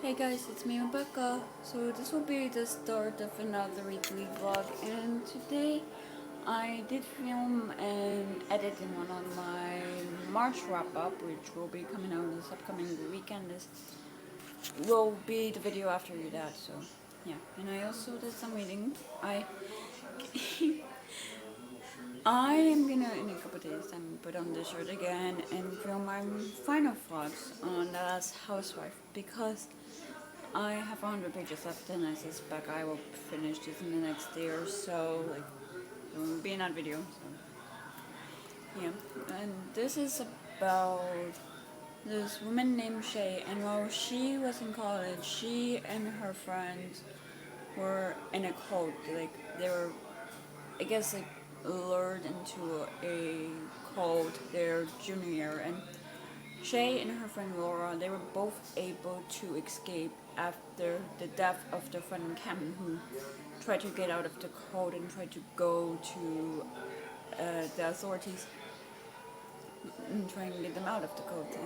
Hey guys, it's me Rebecca. So this will be the start of another weekly vlog, and today I did film and edit one on my March wrap up, which will be coming out this upcoming weekend. This will be the video after that. So yeah, and I also did some reading. I am gonna in a couple days time put on this shirt again and film my final thoughts on The Last Housewife because I have 100 pages left and I suspect I will finish this in the next day or so. Like, it will be in that video. So, yeah. And this is about this woman named Shay. And while she was in college, she and her friends were in a cult. Like, they were, I guess, like, lured into a cult their junior year. And Shay and her friend Laura, they were both able to escape after the death of their friend Cam, who tried to get out of the cult and tried to go to the authorities and try and get them out of the cult.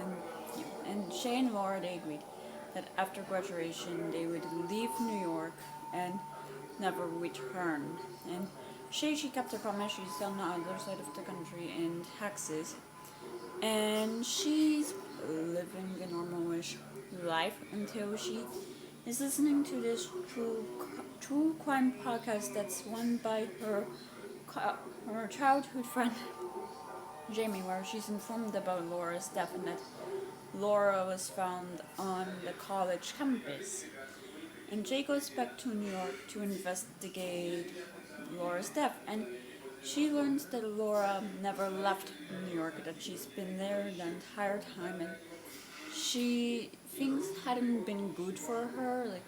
And Shay and Laura, they agreed that after graduation they would leave New York and never return. And Shay, she kept her promise. She's on the other side of the country in Texas, and she's living a normal-ish life until she is listening to this true crime podcast that's run by her childhood friend Jamie, where she's informed about Laura's death and that Laura was found on the college campus. And Jay goes back to New York to investigate Laura's death, and she learns that Laura never left New York, that she's been there the entire time, and she things hadn't been good for her. Like,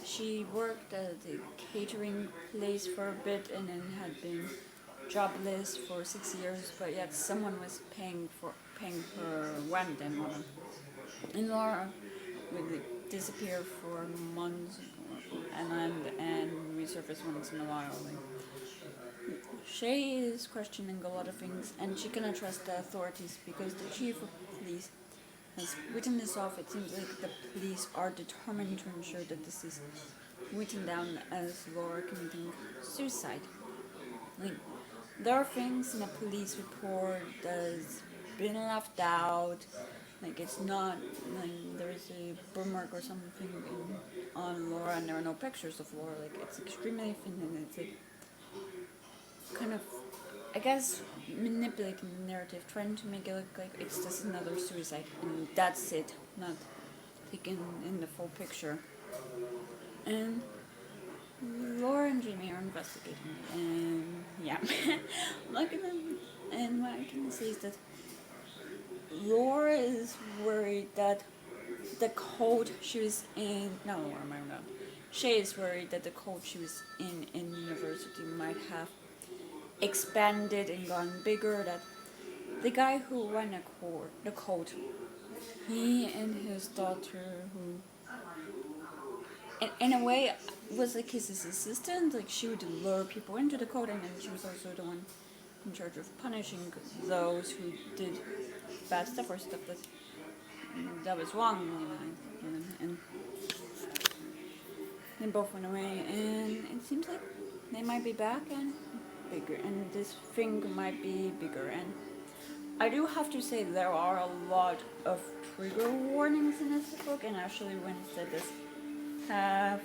she worked at a catering place for a bit and then had been jobless for 6 years, but yet someone was paying her rent and whatnot. And Laura would disappear for months and resurface once in a while. Like, Shay is questioning a lot of things, and she cannot trust the authorities because the chief of police has written this off. It seems like the police are determined to ensure that this is written down as Laura committing suicide. Like, there are things in a police report that's been left out. Like, it's not like there's a birthmark or something on Laura, and there are no pictures of Laura. Like, it's extremely thin, and it's like kind of, I guess, manipulating the narrative, trying to make it look like it's just another suicide, and that's it, not taken in the full picture. And Laura and Jamie are investigating, and yeah, look at them. And what I can say is that Laura is worried that the cult she was in, no, Laura, my God, Shay is worried that the cult she was in university might have expanded and gone bigger, that the guy who ran the cult, he and his daughter, who in a way was like his assistant, like she would lure people into the cult, and then she was also the one in charge of punishing those who did bad stuff or stuff that was wrong, and they both went away, and it seems like they might be back and bigger, and this thing might be bigger. And I do have to say there are a lot of trigger warnings in this book, and actually Wednesday does have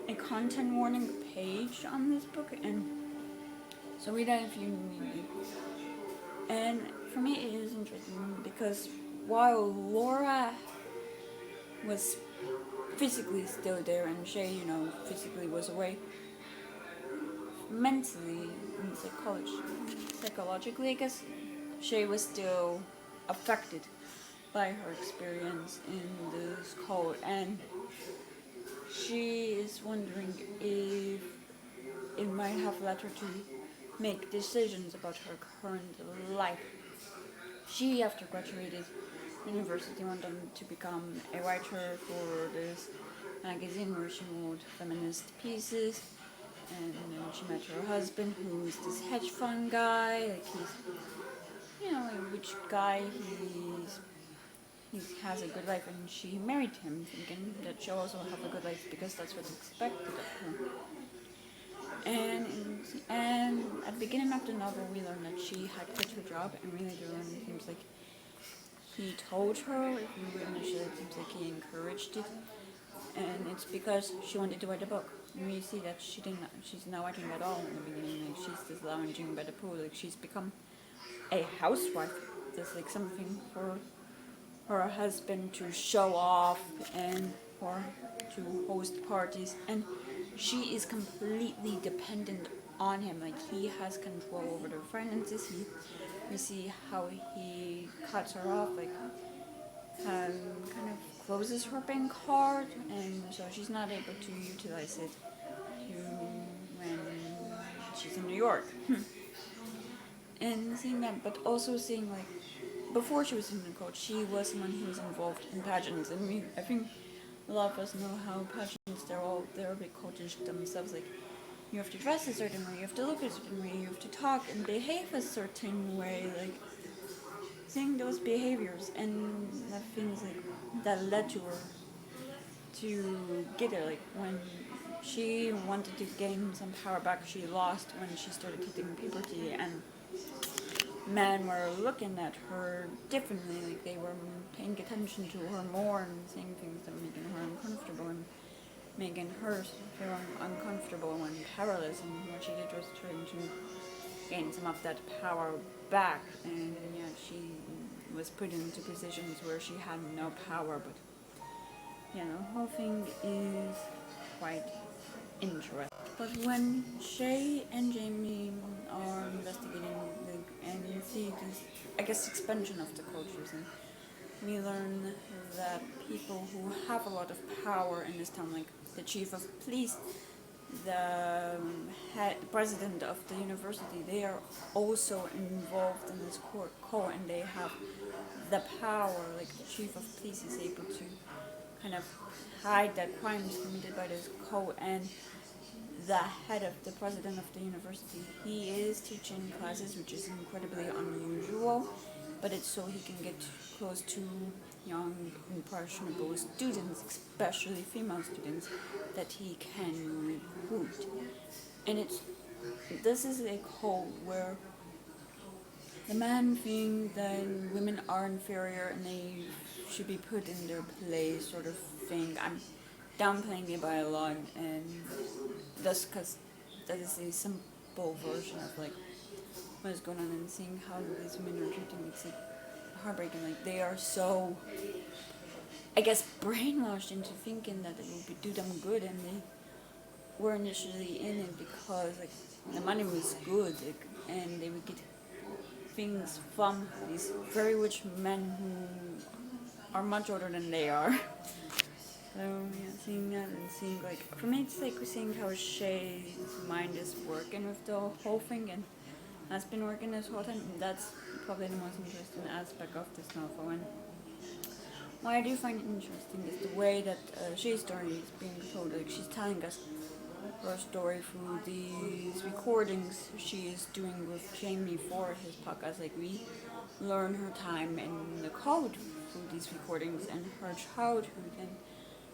a content warning page on this book, and so read that if you need it. And for me it is interesting because while Laura was physically still there and Shay, physically was away, mentally and psychologically, I guess, Shay was still affected by her experience in this cult, and she is wondering if it might have led her to make decisions about her current life. She, after graduated university, went on to become a writer for this magazine where she wrote feminist pieces, and then she met her husband, who's this hedge fund guy. Like, he's, a rich guy. he has a good life, and she married him thinking that she'll also have a good life because that's what's expected of her. And at the beginning of the novel, we learn that she had quit her job, and really the learn it seems like he told her. If we read initially, it seems like he encouraged it, and it's because she wanted to write a book. And we see that she didn't. She's not writing at all in the beginning. Like she's just lounging by the pool. Like she's become a housewife. Just like something for her husband to show off and for to host parties, and she is completely dependent on him. Like he has control over their finances. We see how he cuts her off, like kind of closes her bank card, and so she's not able to utilize it when she's in New York. And seeing that, but also seeing like before she was in the coach, she was someone who was involved in pageants, and I think a lot of us know how pageants they're a bit coachish themselves. Like you have to dress a certain way, you have to look a certain way, you have to talk and behave a certain way. Like seeing those behaviors and the things like that led to her to get it. Like when she wanted to gain some power back, she lost when she started hitting puberty, and men were looking at her differently. Like they were paying attention to her more and saying things that were making her uncomfortable and making her feel uncomfortable and powerless. And what she did was trying to gain some of that power back. And yeah, she was put into positions where she had no power. But you know, the whole thing is quite interesting. But when Shay and Jamie are investigating, and you see this, I guess, expansion of the cultures, and we learn that people who have a lot of power in this town, like the chief of police, the president of the university, they are also involved in this cult, and they have the power. Like the chief of police is able to kind of hide that crimes committed by this cult, and the head of the president of the university, he is teaching classes, which is incredibly unusual, but it's so he can get close to young, impressionable students, especially female students, that he can recruit. And this is a cult where the men think that women are inferior and they should be put in their place, sort of thing. I'm downplaying it by a lot, and that's because that is a simple version of like what is going on, and seeing how these women are treated makes it heartbreaking. Like they are so, I guess, brainwashed into thinking that it will do them good, and they were initially in it because like the money was good, like, and they would get things from these very rich men who are much older than they are. So yeah, seeing that and seeing like for me it's like seeing how Shay's mind is working with the whole thing and has been working this whole time. And that's probably the most interesting aspect of this novel. And what I do find interesting is the way that Shay's story is being told. Like she's telling us her story through these recordings she is doing with Jamie for his podcast. Like we learn her time in the code through these recordings and her childhood and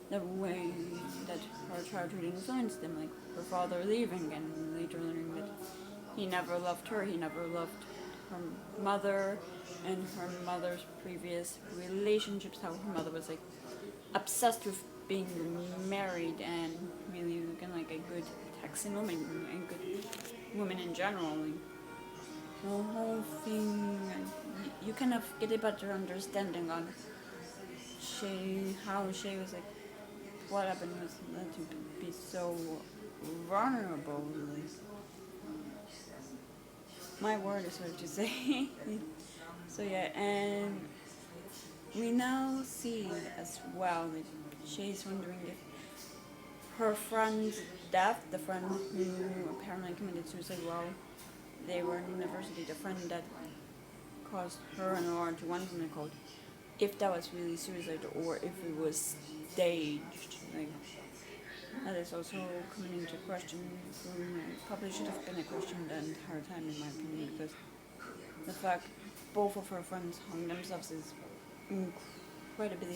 the way that her childhood influenced them, like her father leaving and later learning that he never loved her, he never loved her mother and her mother's previous relationships, how her mother was like obsessed with being married and really looking like a good Texan woman and good woman in general. Like, the whole thing, you kind of get a better understanding on how Shay was like, what happened was that to be so vulnerable. Like, my word is hard to say. So yeah, and we now see as well that Shay's wondering if her friend's death, the friend who apparently committed suicide while they were in university, the friend that caused her and Laura to run from the cult, if that was really suicide or if it was staged. Like, that is also coming into question. It probably should have been a question the entire time, in my opinion, because the fact both of her friends hung themselves is quite a bit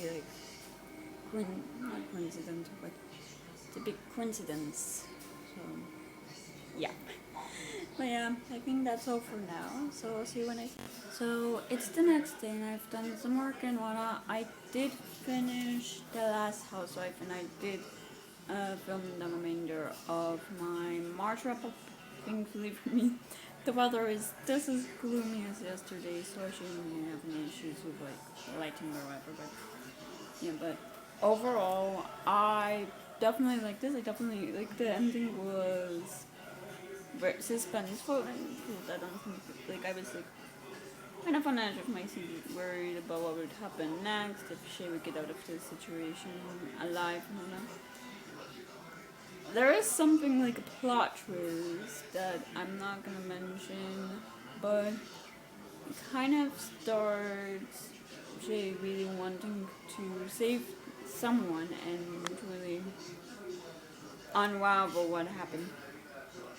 like not coincidental, but it's a big coincidence. So yeah. But yeah, I think that's all for now. So I'll see you when I. So it's the next day, and I've done some work and whatnot. I did finish The Last Housewife, and I did film the remainder of my March wrap up. Thankfully for me, the weather is just as gloomy as yesterday, so I shouldn't really have any issues with like lighting or whatever. But yeah, but overall, I definitely like this. I definitely like the ending was very suspenseful and that like I was like kind of on the edge of my seat, worried about what would happen next, if Shay would get out of this situation alive and all that. There is something like a plot twist that I'm not gonna mention, but it kind of starts Shay really wanting to save someone and to really unravel what happened.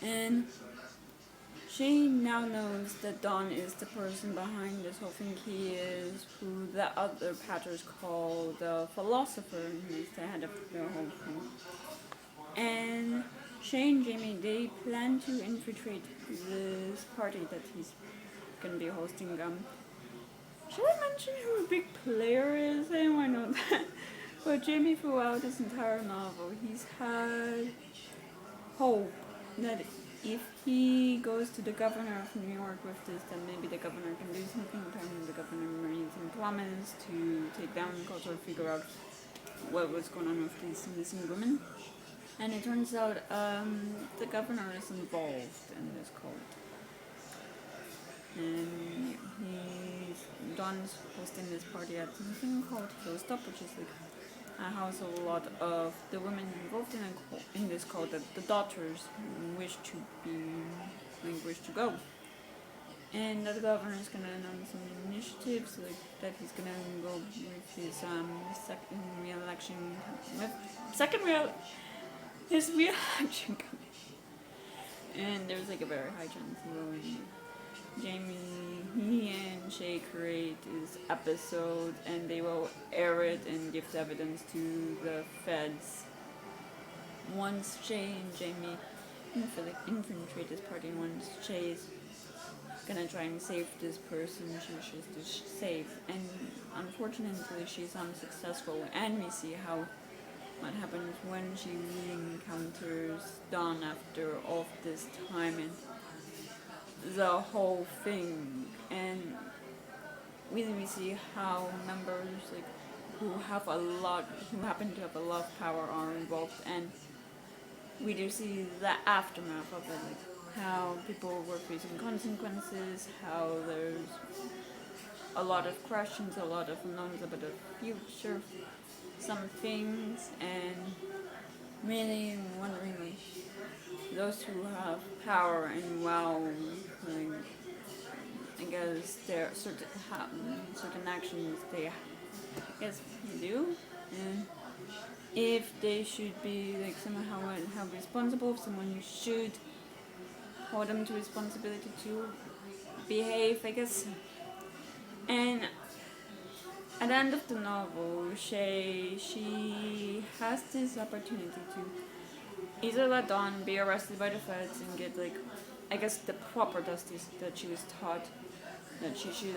And she now knows that Don is the person behind this whole thing. He is who the other Patters call the philosopher, and he's the head of the whole thing. And Shay and Jamie, they plan to infiltrate this party that he's gonna be hosting. Should I mention who a big player is? Anyone know that? But Jamie, throughout his entire novel, he's had hope that if he goes to the governor of New York with this, then maybe the governor can do something. Apparently the governor made some promise to take down the culture, figure out what was going on with these missing women. And it turns out the governor is involved in this cult. And Don's hosting this party at something called Hillstop, which is like a house of a lot of the women involved in this cult that the daughters wish to go. And the governor is gonna announce some initiatives like that he's gonna go with his second re-election. And there's like a very high chance he will win. Jamie, he and Shay create this episode and they will air it and give the evidence to the feds. Once Shay and Jamie infiltrate this party, once Shay's gonna try and save this person she wishes to save, and unfortunately she's unsuccessful, and we see how what happens when she re-encounters Dawn after all of this time and the whole thing. And really we see how members like who happen to have a lot of power are involved, and we do see the aftermath of it, like how people were facing consequences, how there's a lot of questions, a lot of unknowns about the future, some things, and really wondering like those who have power and wealth, like, I guess there are certain actions they do, and if they should be like somehow held responsible, if someone should hold them to responsibility to behave, I guess. And at the end of the novel, she has this opportunity to either let Dawn be arrested by the feds and get like, I guess the proper justice that she was taught that she should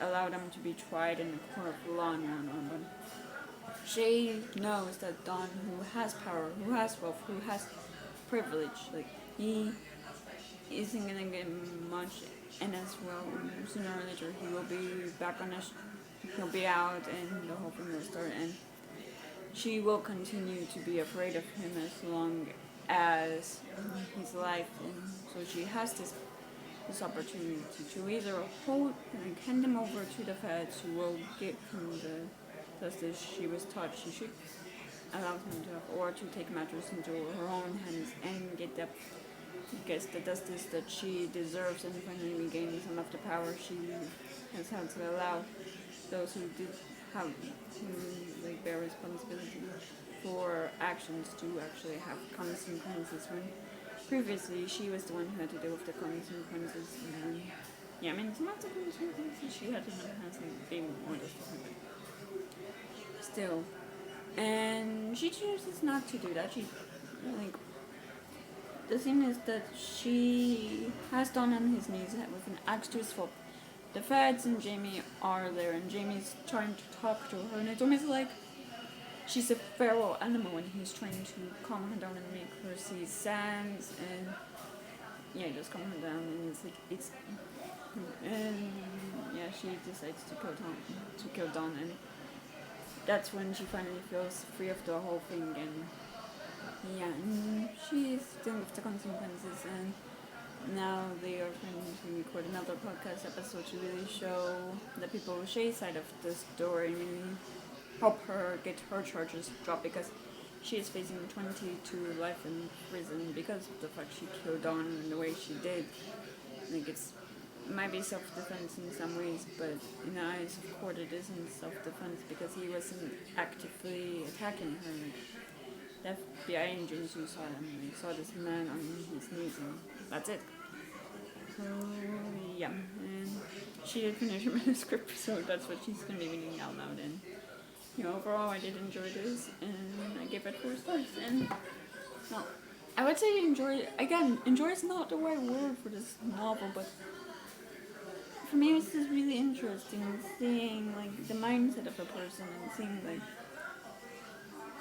allow them to be tried in a court of law and whatnot. But she knows that Dawn, who has power, who has wealth, who has privilege, like he isn't gonna get much, and as well, sooner or later he will be back on his, he'll be out, and the whole thing will start, and she will continue to be afraid of him as long as he's alive, and so she has this opportunity to either hand him over to the feds who will give him the justice she was taught she should allow him to have, or to take matters into her own hands and get the justice that she deserves and finally regain some of the power she has had to allow those who did have bear responsibility for actions to actually have consequences, when previously she was the one who had to deal with the consequences. And yeah, I mean, some of the consequences she had in the past, and they were just still. And she chooses not to do that. She, like, the thing is that she has Don on his knees with an axe to his foot. The feds and Jamie are there, and Jamie's trying to talk to her, and it's almost like she's a feral animal, and he's trying to calm her down and make her see sense, and yeah, just calm her down, and it's like and yeah, she decides to kill Don, and that's when she finally feels free of the whole thing, and yeah, and she's dealing with the consequences, and now they are trying to record another podcast episode to really show the people Shay's side of the story and really help her get her charges dropped because she is facing 22 life in prison because of the fact she killed Dawn in the way she did. Like it might be self-defense in some ways, but in the eyes of court it isn't self-defense because he wasn't actively attacking her. Like, the FBI agents who saw him, they saw this man on his knees and that's it. So yeah, and she did finish her manuscript, so that's what she's going to be reading out loud. And overall I did enjoy this, and I gave it 4 stars. And well, I would say enjoy. Again, enjoy is not the right word for this novel, but for me it's just really interesting seeing like the mindset of a person and seeing like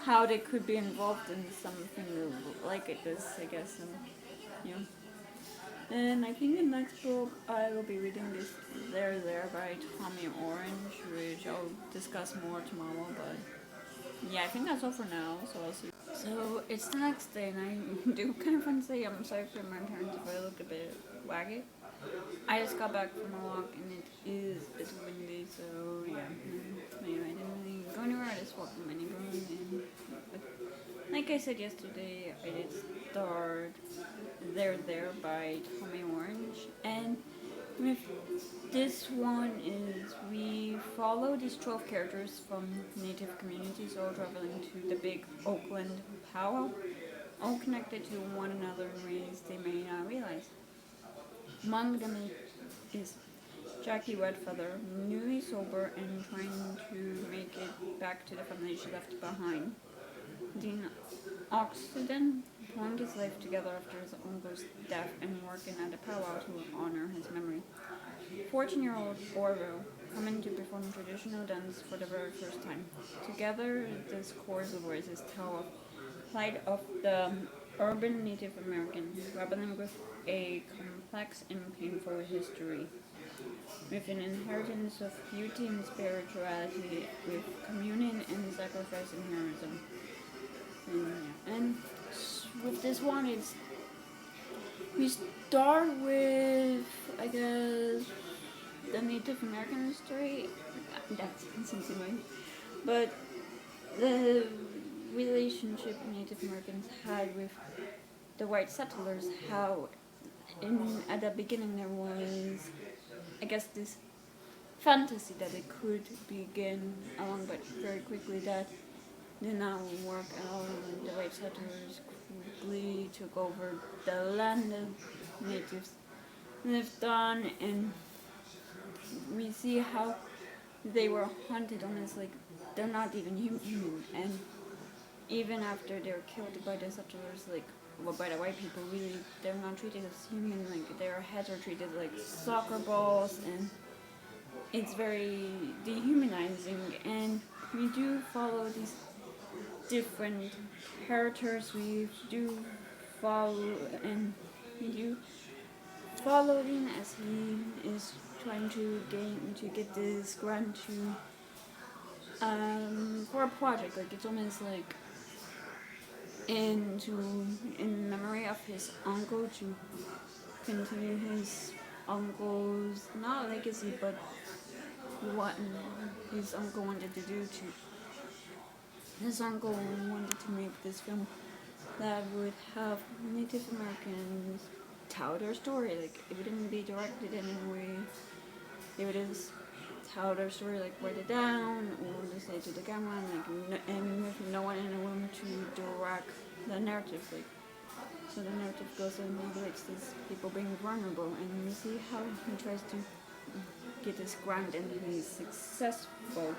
how they could be involved in something like this, I guess. And and I think the next book I will be reading is There by Tommy Orange, which I'll discuss more tomorrow, but yeah, I think that's all for now, so I'll see. So it's the next day, and I do kind of want to say I'm sorry for my parents if I look a bit waggy. I just got back from a walk, and it is a bit windy, so yeah. Anyway, I didn't really go anywhere, I just walked in my neighborhood, but like I said yesterday, I did start There by Tommy Orange, and with this one is we follow these 12 characters from native communities all traveling to the big Oakland powwow, all connected to one another in ways they may not realize. Among them is Jackie Redfeather, newly sober and trying to make it back to the family she left behind. Dean Oxenden plunged his life together after his uncle's death and working at a powwow to honor his memory. 14-year-old Orville coming to perform traditional dance for the very first time. Together, this chorus of voices tell of plight of the urban Native American, grappling with a complex and painful history, with an inheritance of beauty and spirituality, with communion and sacrifice and heroism. And with this one, we start with, I guess, the Native American history. That's insinuating, but the relationship Native Americans had with the white settlers. How, at the beginning, there was, I guess, this fantasy that it could begin along, but very quickly that did not work at all. The white settlers quickly took over the land the natives lived on, and we see how they were hunted almost like they're not even human. And even after they're killed by the settlers, like by the white people, really they're not treated as human. Like their heads are treated like soccer balls, and it's very dehumanizing. And we do follow these different characters. We do follow, and we do follow him as he is trying to get this grant to for a project. Like it's almost like in memory of his uncle, to continue his uncle's not legacy, but what his uncle wanted to do to. His uncle wanted to make this film that would have Native Americans tell their story. Like it wouldn't be directed in any way. They would just tell their story, like write it down or just say to the camera, and with no one in the room to direct the narrative. Like so, the narrative goes and narrates these people being vulnerable, and you see how he tries to get this grant, and he's successful.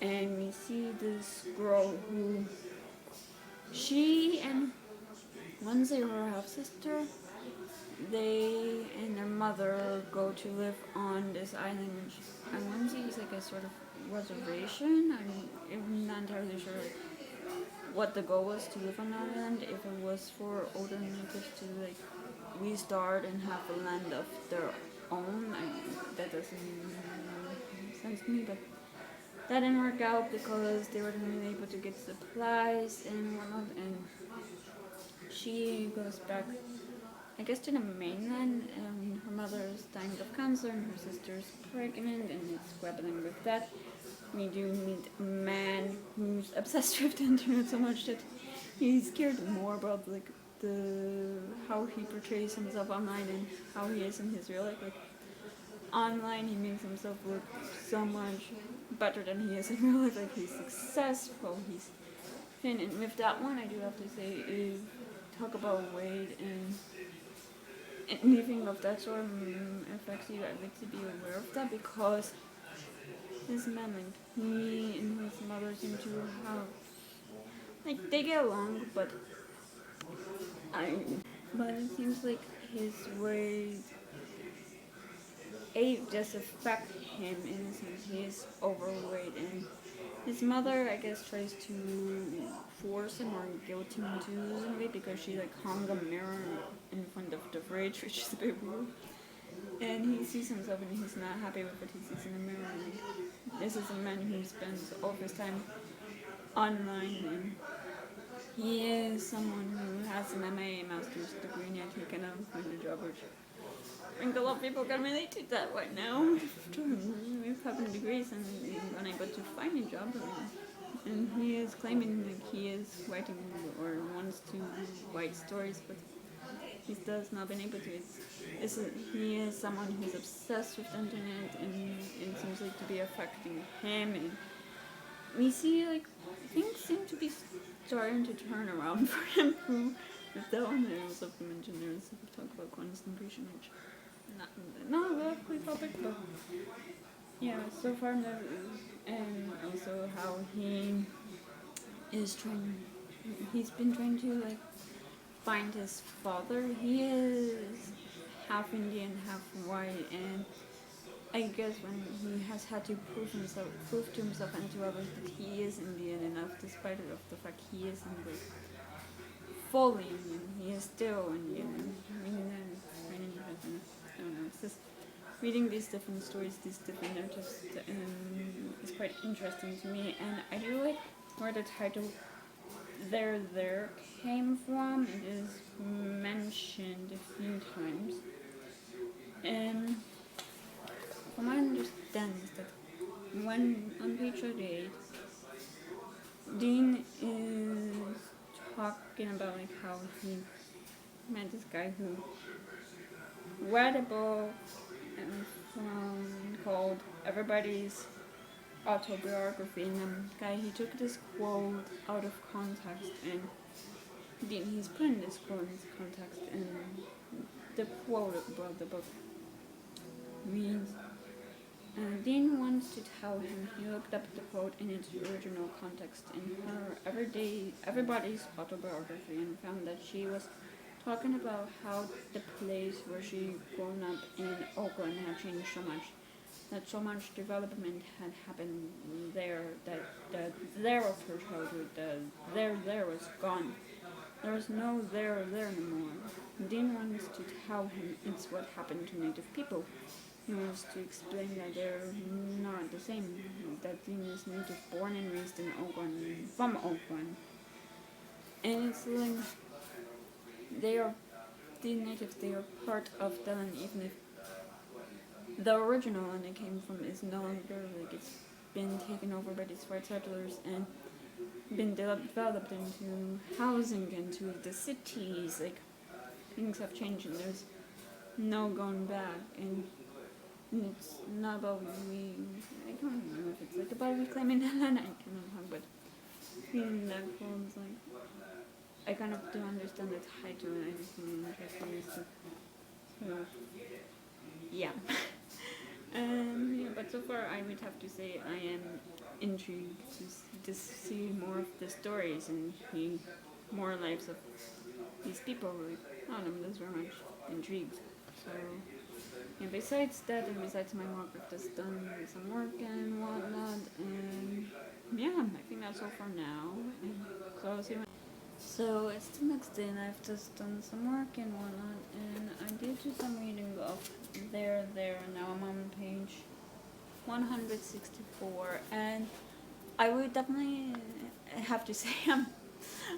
and we see this girl who she and Lindsay, her half sister, they and their mother go to live on this island, and Lindsay is like a sort of reservation. I'm not entirely sure what the goal was to live on the island. If it was for older natives to like restart and have a land of their own, that doesn't make sense to me. But that didn't work out because they weren't really able to get supplies and whatnot. And she goes back, I guess, to the mainland. Her mother is dying of cancer and her sister's pregnant, and it's grappling with that. We do meet a man who's obsessed with the internet so much that he's scared more about like the how he portrays himself online and how he is in his real life. Like online, he makes himself look so much better than he is in real life. Like he's successful, he's thin, and with that one, I do have to say, talk about weight and anything of that sort affects you. I'd like to be aware of that because this man, like he and his mother seem to have, like, they get along, but it seems like his way just affect him in a sense. He is overweight, and his mother, I guess, tries to force him or guilt him into losing weight because she like hung a mirror in front of the fridge, which is a bit weird. And he sees himself and he's not happy with what he sees in the mirror. And this is a man who spends all of his time online, and he is someone who has an MA, master's degree, and yet he cannot find a job, which I think a lot of people can relate to that right now. We've having degrees and unable to find a job. And he is claiming like he is writing or wants to write stories, but he does not been able to. He is someone who's obsessed with the internet, and it seems like to be affecting him. And we see like things seem to be starting to turn around for him. With that one, I also mentioned there's talk about concentration, which not a likely topic, but yeah, so far that is, and also how he's been trying to like find his father. He is half Indian, half white, and I guess when he has had to prove to himself and to others that he is Indian enough, despite of the fact he isn't like fully Indian, he is still Indian. I don't know. It's just reading these different stories, these different narratives, is quite interesting to me, and I do like where the title There came from. It is mentioned a few times, and from my understanding is that when on page 38, Dean is talking about like how he met this guy who read a book called Everybody's Autobiography, and the guy, he took this quote out of context, and he's putting this quote in this context, and the quote about the book reads, Dean wants to tell him he looked up the quote in its original context in her Everybody's Autobiography and found that she was talking about how the place where she grown up in Oakland had changed so much, that so much development had happened there, that the there of her childhood, the there was gone. There was no there anymore. Dean wants to tell him it's what happened to Native people. He wants to explain that they're not the same, that Dean is native, born and raised in Oakland, from Oakland. And it's like, the natives, they are part of the land, even if the original land it came from is no longer, like, it's been taken over by these white settlers and been developed into housing, into the cities. Like, things have changed and there's no going back. And it's not about I don't know if it's like about reclaiming the land, I don't know how, but feeling that feels like, I kind of do understand the title, and I just find it interesting. So, yeah. Yeah, but so far I would have to say I am intrigued to see more of the stories and see more lives of these people. Like, I don't know, that's very much intrigued. So, and besides that, and besides my work, I've just done some work and whatnot, and yeah, I think that's all for now. And so it's the next day, and I've just done some work and whatnot, and I did do some reading of there, and now I'm on page 164, and I would definitely have to say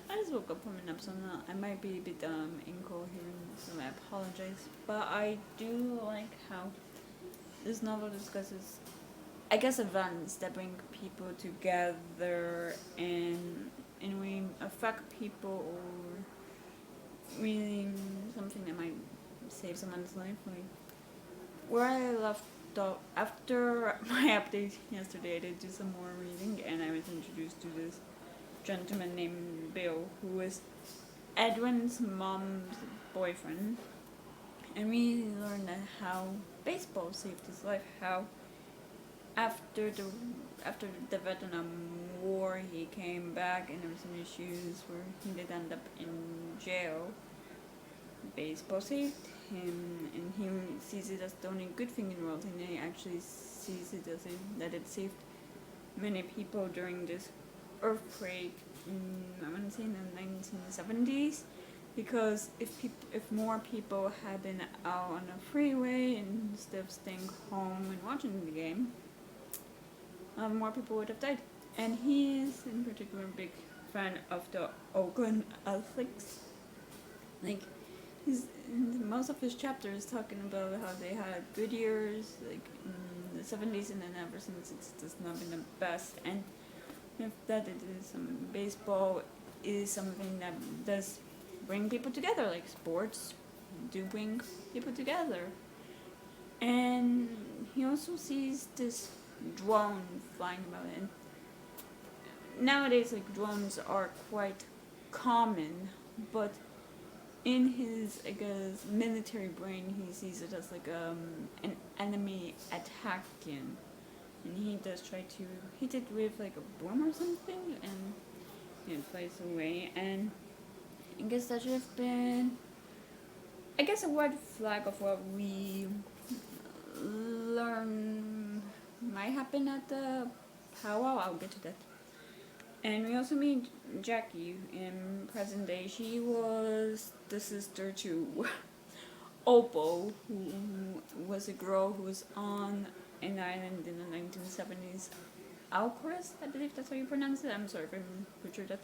I just woke up from a nap, so I might be a bit incoherent, so I apologize. But I do like how this novel discusses, I guess, events that bring people together and in a way affect people, or really something that might save someone's life. Like where I left off after my update yesterday, I did do some more reading, and I was introduced to this gentleman named Bill, who was Edwin's mom's boyfriend, and we learned how baseball saved his life. How after the Vietnam War, he came back, and there were some issues where he did end up in jail. Baseball saved him, and he sees it as the only good thing in the world, and he actually sees it as that it saved many people during this earthquake in, I want to say, in the 1970s, because if more people had been out on the freeway instead of staying home and watching the game, more people would have died. And he is in particular a big fan of the Oakland Athletics. Like, most of his chapters talking about how they had good years, like in the 70s, and then ever since it's just not been the best. And if that it is baseball is something that does bring people together, like sports do bring people together. And he also sees this drone flying about, and nowadays like drones are quite common, but in his, I guess, military brain, he sees it as like an enemy attacking, and he does try to hit it with like a bomb or something, and it flies away. And I guess that should have been, I guess, a red flag of what we learn might happen at the powwow. I'll get to that. And we also meet Jackie in present day. She was the sister to Opal, who was a girl who was on an island in the 1970s. Alchorus, I believe that's how you pronounce it. I'm sorry if I butchered that.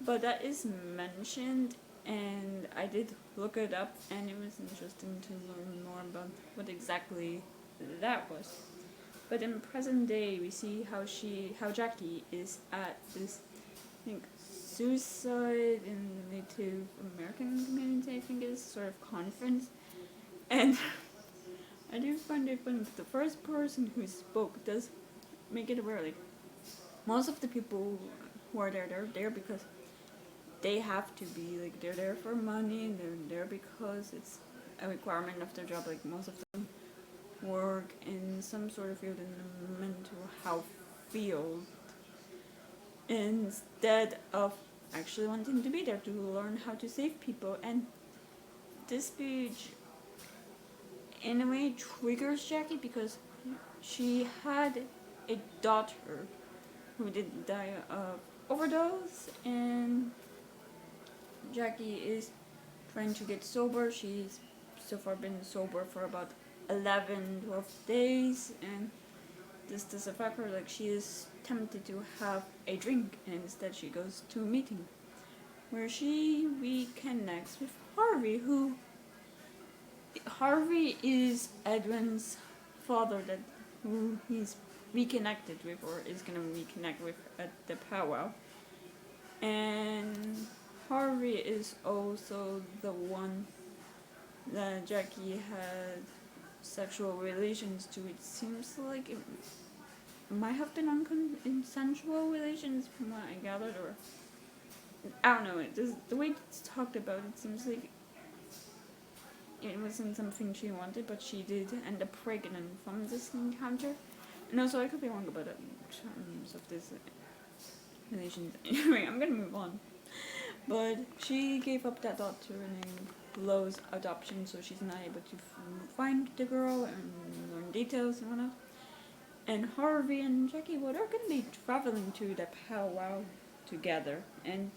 But that is mentioned, and I did look it up, and it was interesting to learn more about what exactly that was. But in present day, we see how Jackie is at this, I think, suicide in the Native American community, I think, is sort of conference. And I do find it funny that the first person who spoke does make it aware, like, most of the people who are there, they're there because they have to be, like, they're there for money, and they're there because it's a requirement of their job. Like, most of them work in some sort of field in the mental health field instead of actually wanting to be there to learn how to save people. And this speech in a way triggers Jackie because she had a daughter who did die of overdose, and Jackie is trying to get sober. She's so far been sober for about 11-12 days, and this does affect her. Like, she is tempted to have a drink, and instead she goes to a meeting where she reconnects with Harvey, Harvey is Edwin's father, who he's reconnected with, or is gonna reconnect with at the powwow. And Harvey is also the one that Jackie had sexual relations to. It seems like it might have been consensual relations from what I gathered, or I don't know. The way it's talked about, it seems like it wasn't something she wanted, but she did end up pregnant from this encounter. No, so I could be wrong about it in terms of this relations. Anyway, I'm gonna move on. But she gave up that thought to Lowe's adoption, so she's not able to find the girl and learn details and whatnot. And Harvey and Jackie, well, they're gonna be traveling to the powwow together. And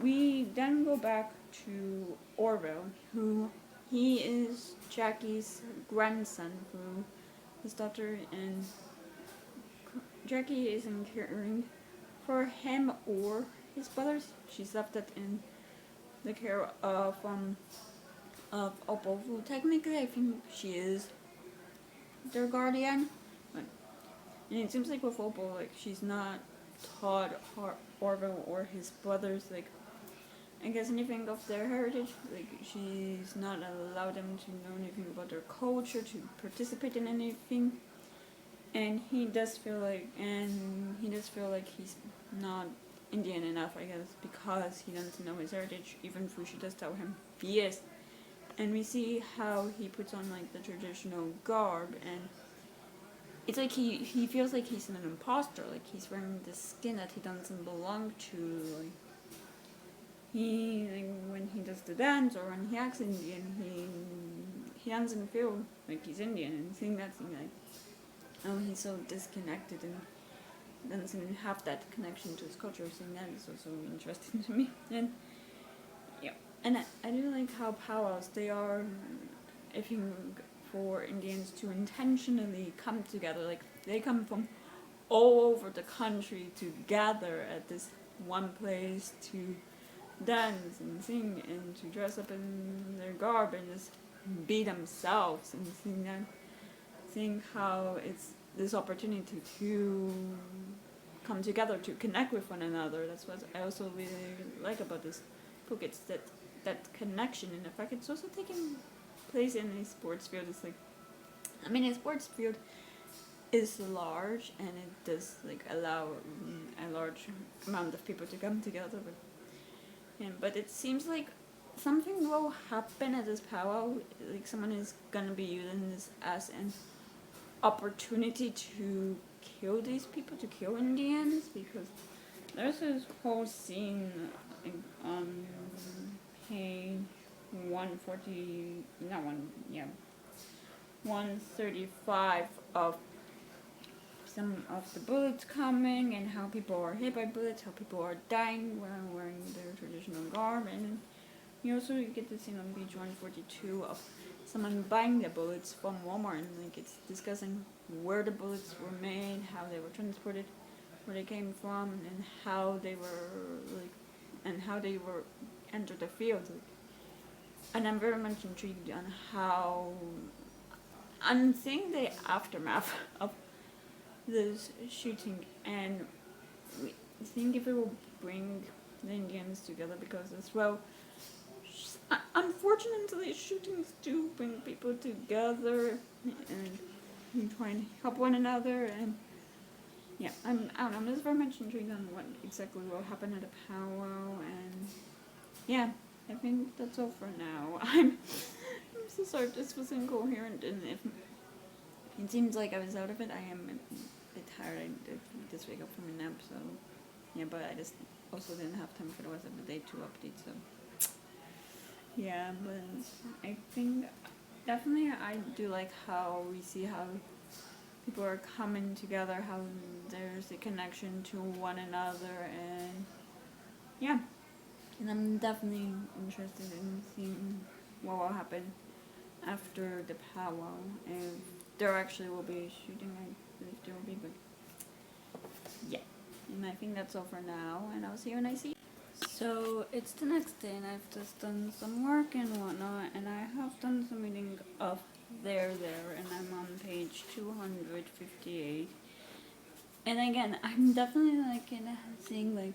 we then go back to Orville, who he is Jackie's grandson, who his daughter and Jackie isn't caring for him or his brothers. She's left it in the care of Opal, who technically I think she is their guardian. But, and it seems like with Opal, like she's not taught Orville or his brothers like I guess anything of their heritage. Like she's not allowed them to know anything about their culture, to participate in anything. And he does feel like he's not Indian enough, I guess, because he doesn't know his heritage, even though she does tell him he is. And we see how he puts on like the traditional garb, and it's like he feels like he's an imposter, like he's wearing the skin that he doesn't belong to. Like, when he does the dance or when he acts Indian, he doesn't feel like he's Indian, and seeing that thing like, oh, he's so disconnected and doesn't have that connection to his culture. Seeing that is also interesting to me. And yeah, and I do like how powwows they are. If you for Indians to intentionally come together, like they come from all over the country to gather at this one place to dance and sing and to dress up in their garb and just be themselves, and seeing how it's this opportunity to come together to connect with one another. That's what I also really like about this book. It's that connection, and the fact it's also taking place in a sports field. It's like, I mean, a sports field is large and it does like allow a large amount of people to come together. But it seems like something will happen at this powwow. Like someone is gonna be using this as an opportunity to kill these people, to kill Indians, because there's this whole scene on page 140, not one, yeah, 135 of some of the bullets coming and how people are hit by bullets, how people are dying while wearing their traditional garb. And you also get the scene on page 142 of someone buying the bullets from Walmart, and like it's discussing where the bullets were made, how they were transported, where they came from, and how they were entered the field. And I'm very much intrigued on how I'm seeing the aftermath of this shooting, and we think if it will bring the Indians together, because as well, unfortunately, shootings do bring people together and try and help one another. And yeah, I don't know, I'm just very much intrigued on what exactly will happen at a powwow. And yeah, I think that's all for now. I'm so sorry if this was incoherent, and if it seems like I was out of it. I am a bit tired. I did just wake up from a nap, so yeah, but I just also didn't have time for the rest of the day to update, so yeah. But I think definitely I do like how we see how people are coming together, how there's a connection to one another, and yeah. And I'm definitely interested in seeing what will happen after the powwow. If there actually will be shooting, I believe there will be, but yeah. And I think that's all for now, and I'll see you when I see you. So it's the next day, and I've just done some work and whatnot, and I have done some reading of There, and I'm on page 258. And again, I'm definitely like seeing like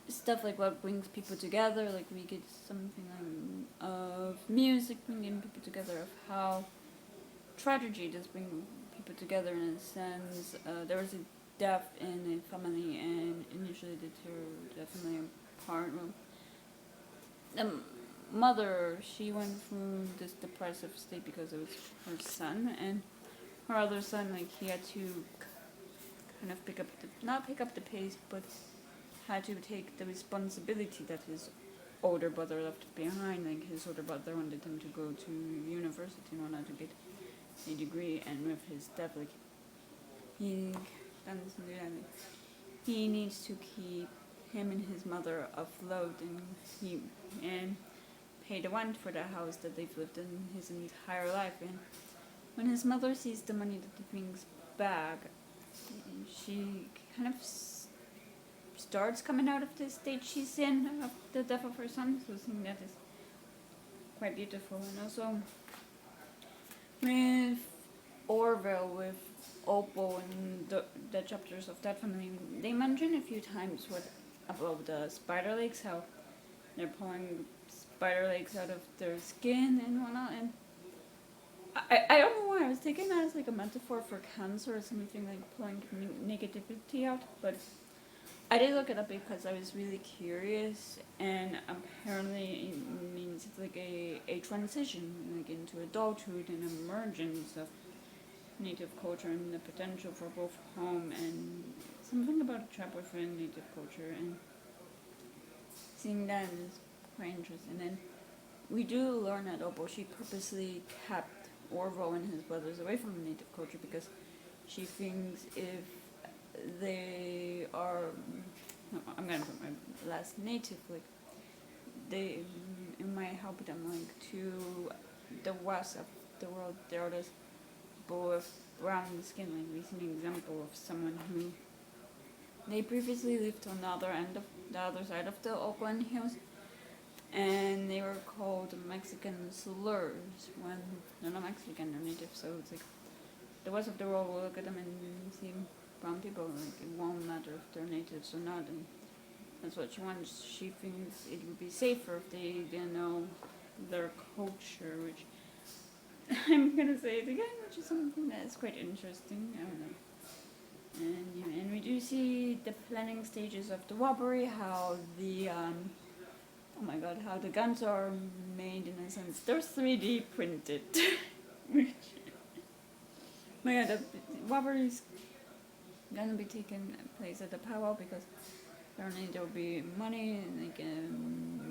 stuff like what brings people together. Like we get something like of music bringing people together, of how tragedy does bring people together in a sense. There was a death in a family, and initially the two were definitely apart. Well, the mother, she went through this depressive state because it was her son, and her other son, like he had to kind of not pick up the pace, but had to take the responsibility that his older brother left behind. Like his older brother wanted him to go to university in order to get a degree, and with his death, like he doesn't do that. Like, he needs to keep him and his mother afloat, and pay the rent for the house that they've lived in his entire life. And when his mother sees the money that he brings back, she kind of starts coming out of the state she's in of the death of her son. So I think that is quite beautiful. And also with Orville, with Opal, and the chapters of that family, they mention a few times about the spider legs, how they're pulling spider legs out of their skin and whatnot. And I don't know why I was taking that as like a metaphor for cancer or something, like pulling negativity out, but I did look it up because I was really curious, and apparently it means it's like a transition, like into adulthood and emergence of native culture and the potential for both home and something about a trap within native culture, and seeing that is quite interesting. And we do learn that Opal, she purposely kept Orville and his brothers away from native culture because she thinks if they are, no, I'm gonna put my last native, like it might help them like to the west of the world. There are those people with brown skin, like we see an example of someone who they previously lived on the other side of the Oakland Hills, and they were called Mexican slurs when they're not Mexican, they're native. So it's like the rest of the world will look at them and see brown people, like it won't matter if they're natives or not, and that's what she wants. She thinks it would be safer if they didn't know their culture, which I'm gonna say it again, which is something that is quite interesting. I don't know. And we do see the planning stages of the robbery, how the oh my god, how the guns are made in a sense. They're 3D printed. Which, but yeah, the robbery is gonna be taking place at the powwow because apparently there will be money, like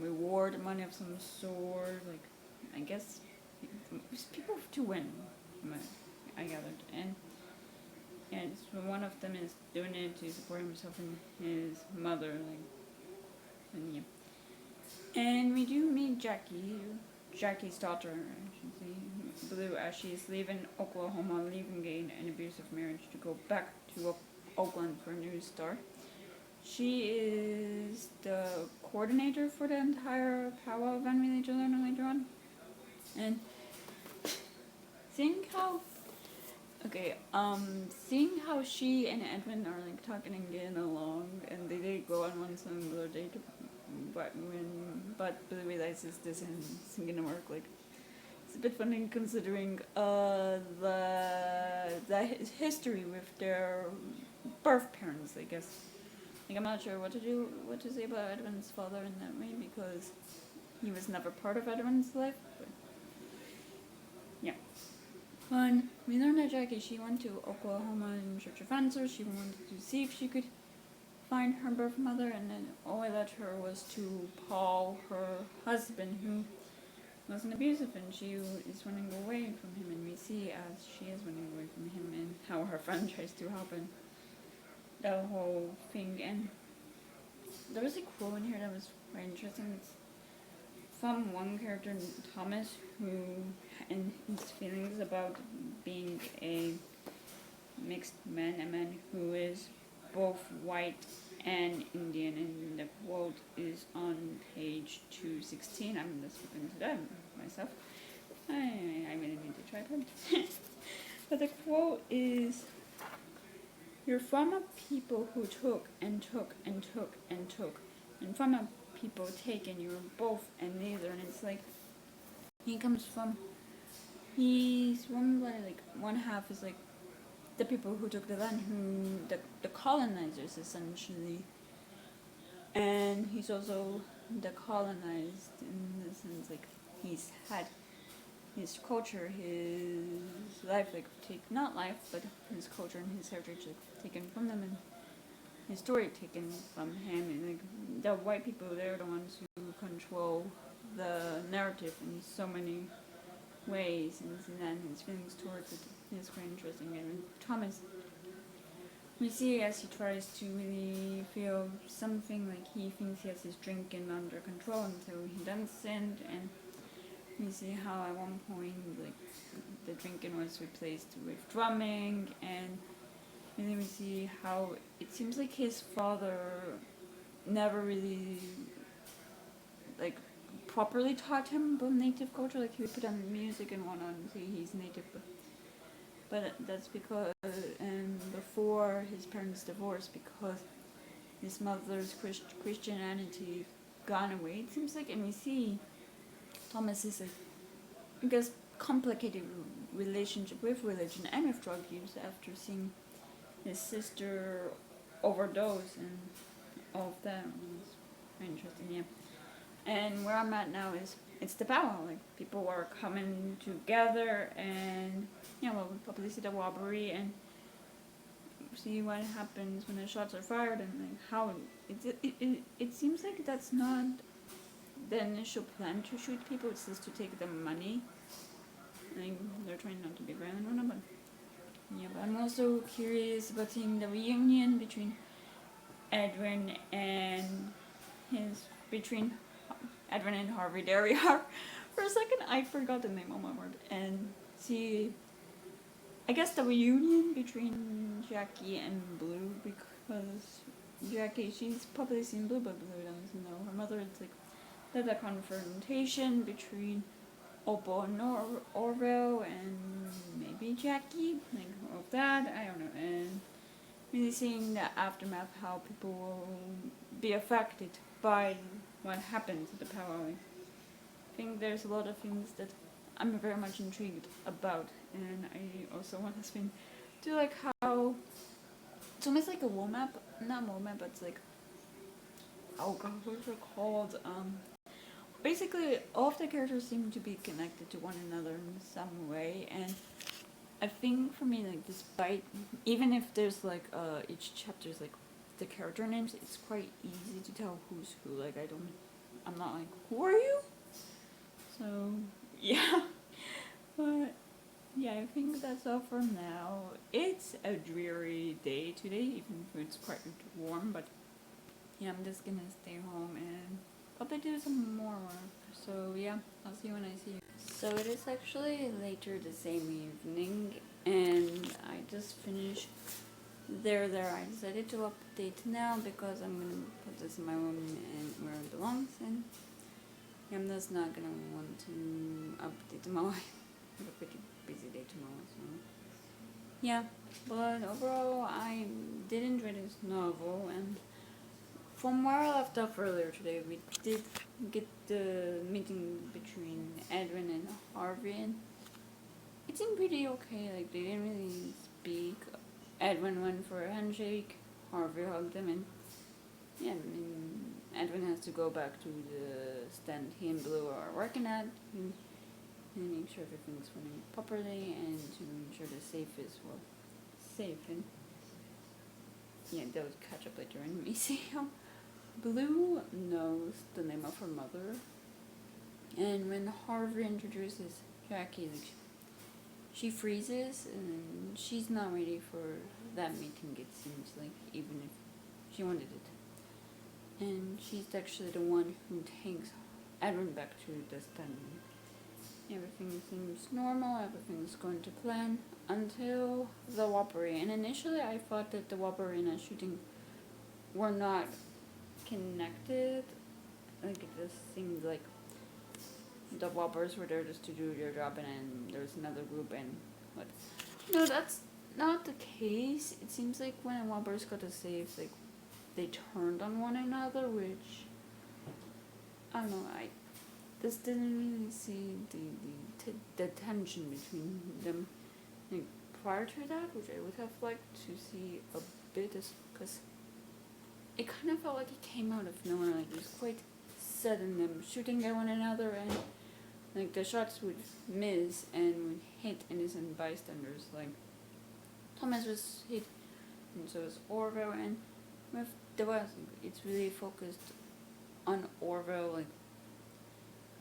reward money of some sort. Like I guess people to win. I gathered, and so one of them is doing it to support himself and his mother, like, and yeah. And we do meet Jackie's daughter, I should say, Blue, as she's leaving Oklahoma, leaving an abusive marriage to go back to Oakland for a new start. She is the coordinator for the entire powwow event we later learn later on. And seeing how she and Edwin are like talking and getting along, and they did go on one singular date, but Billy realizes this isn't gonna work. Like it's a bit funny considering the history with their birth parents, I guess. Like I'm not sure what to say about Edwin's father in that way because he was never part of Edwin's life. But yeah. When we learned that Jackie, she went to Oklahoma in search of answers. She wanted to see if she could find her birth mother, and then all I led her was to Paul, her husband, who wasn't abusive, and she is running away from him, and we see as she is running away from him and how her friend tries to help and the whole thing. And there was a quote in here that was very interesting. It's from one character, Thomas, who, and his feelings about being a mixed man, a man who is both white and Indian, and the quote is on page 216. I'm just flipping to that myself. I really need to try that. But the quote is, "You're from a people who took and took and took and took, and from a people taken, you're both and neither." And it's like, he's one by like one half is like the people who took the land, the colonizers essentially, and he's also the colonized in the sense like he's had his culture, his life, like not life, but his culture and his heritage, like, taken from them, and his story taken from him. And like the white people, they're the ones who control the narrative in so many ways, and then his feelings towards it is quite interesting. And Thomas, we see as he tries to really feel something, like he thinks he has his drinking under control until he doesn't, and we see how at one point like the drinking was replaced with drumming, and then we see how it seems like his father never really like properly taught him about native culture. Like he would put on music and whatnot and say he's native, but that's because before his parents divorced, because his mother's Christianity gone away, it seems like, and we see Thomas is like, I guess, complicated relationship with religion and with drug use after seeing his sister overdose and all of that. It's very interesting, yeah. And where I'm at now is it's the power. Like people are coming together, and well, we probably see the robbery and see what happens when the shots are fired, and like how it seems like that's not the initial plan to shoot people. It's just to take the money. Like they're trying not to be violent or not, but yeah. But I'm also curious about seeing the reunion between Edwin and Edwin and Harvey. There we are. For a second, I forgot the name. Oh my word! And see, I guess the reunion between Jackie and Blue, because Jackie, she's probably seen Blue, but Blue doesn't know her mother. It's like there's a confrontation between Opal and Orville and maybe Jackie, like of that, I don't know. And really seeing the aftermath, how people will be affected by what happens at the power. I think there's a lot of things that I'm very much intrigued about, and I also want to spin to like how it's almost like a wall map, not wall map, but it's like, oh god, what's it called? Basically, all of the characters seem to be connected to one another in some way, and I think for me, like, despite, even if there's like each chapter's like the character names, it's quite easy to tell who's who. Like I'm not like, who are you? So yeah, but yeah, I think that's all for now. It's a dreary day today, even if it's quite warm, but yeah, I'm just gonna stay home and probably do some more work. So yeah, I'll see you when I see you. So it is actually later the same evening, and I just finished there. I decided to update now because I'm gonna put this in my room and where it belongs, and I'm just not gonna want to update tomorrow. I have a pretty busy day tomorrow, so yeah. But overall, I did enjoy this novel, and from where I left off earlier today, we did get the meeting between Edwin and Harvey, and it seemed pretty okay. Like they didn't really speak. Edwin went for a handshake. Harvey hugged him, and yeah, I mean, Edwin has to go back to the stand he and Blue are working at, and make sure everything's running properly, and to ensure the safe is safe. And yeah, they'll catch up later and we see how Blue knows the name of her mother, and when Harvey introduces Jackie, like, she freezes, and she's not ready for that meeting, it seems like, even if she wanted it. And she's actually the one who takes Edwin back to the stand. Everything seems normal, everything's going to plan until the robbery. And initially I thought that the robbery and the shooting were not connected. Like it just seemed like the robbers were there just to do their job, and then there's another group, and what? No, that's not the case. It seems like when robbers got a safe, like they turned on one another, which I don't know. I just didn't really see the tension between them. Like prior to that, which I would have liked to see a bit, because it kind of felt like it came out of nowhere. Like it was quite sudden, them shooting at one another, and Like the shots would miss and would hit innocent bystanders. Like Thomas was hit, and so was Orville. And with the West, it's really focused on Orville, like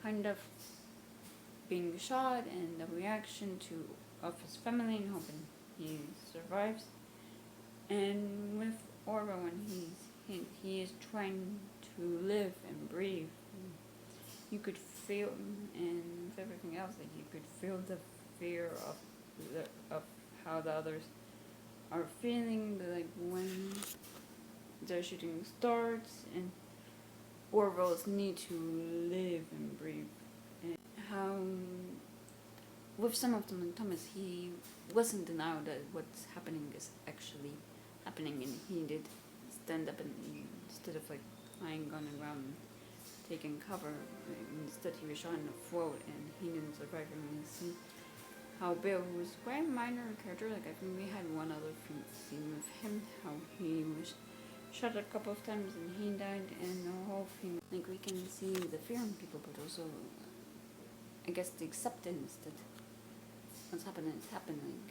kind of being shot and the reaction to of his family and hoping he survives. And with Orville, when he's hit, he is trying to live and breathe. And you could feel, and with everything else, that you could feel the fear of how the others are feeling. Like when the shooting starts, and Orville's need to live and breathe, and how with some of them in Thomas, he wasn't denied that what's happening is actually happening, and he did stand up, and instead of like lying on the ground taking cover, instead he was shot in the throat and he didn't survive. And we see how Bill, who's quite a minor character, like I think we had one other scene with him, how he was shot a couple of times and he died, and the whole thing, like we can see the fear in people, but also I guess the acceptance that what's happening is happening.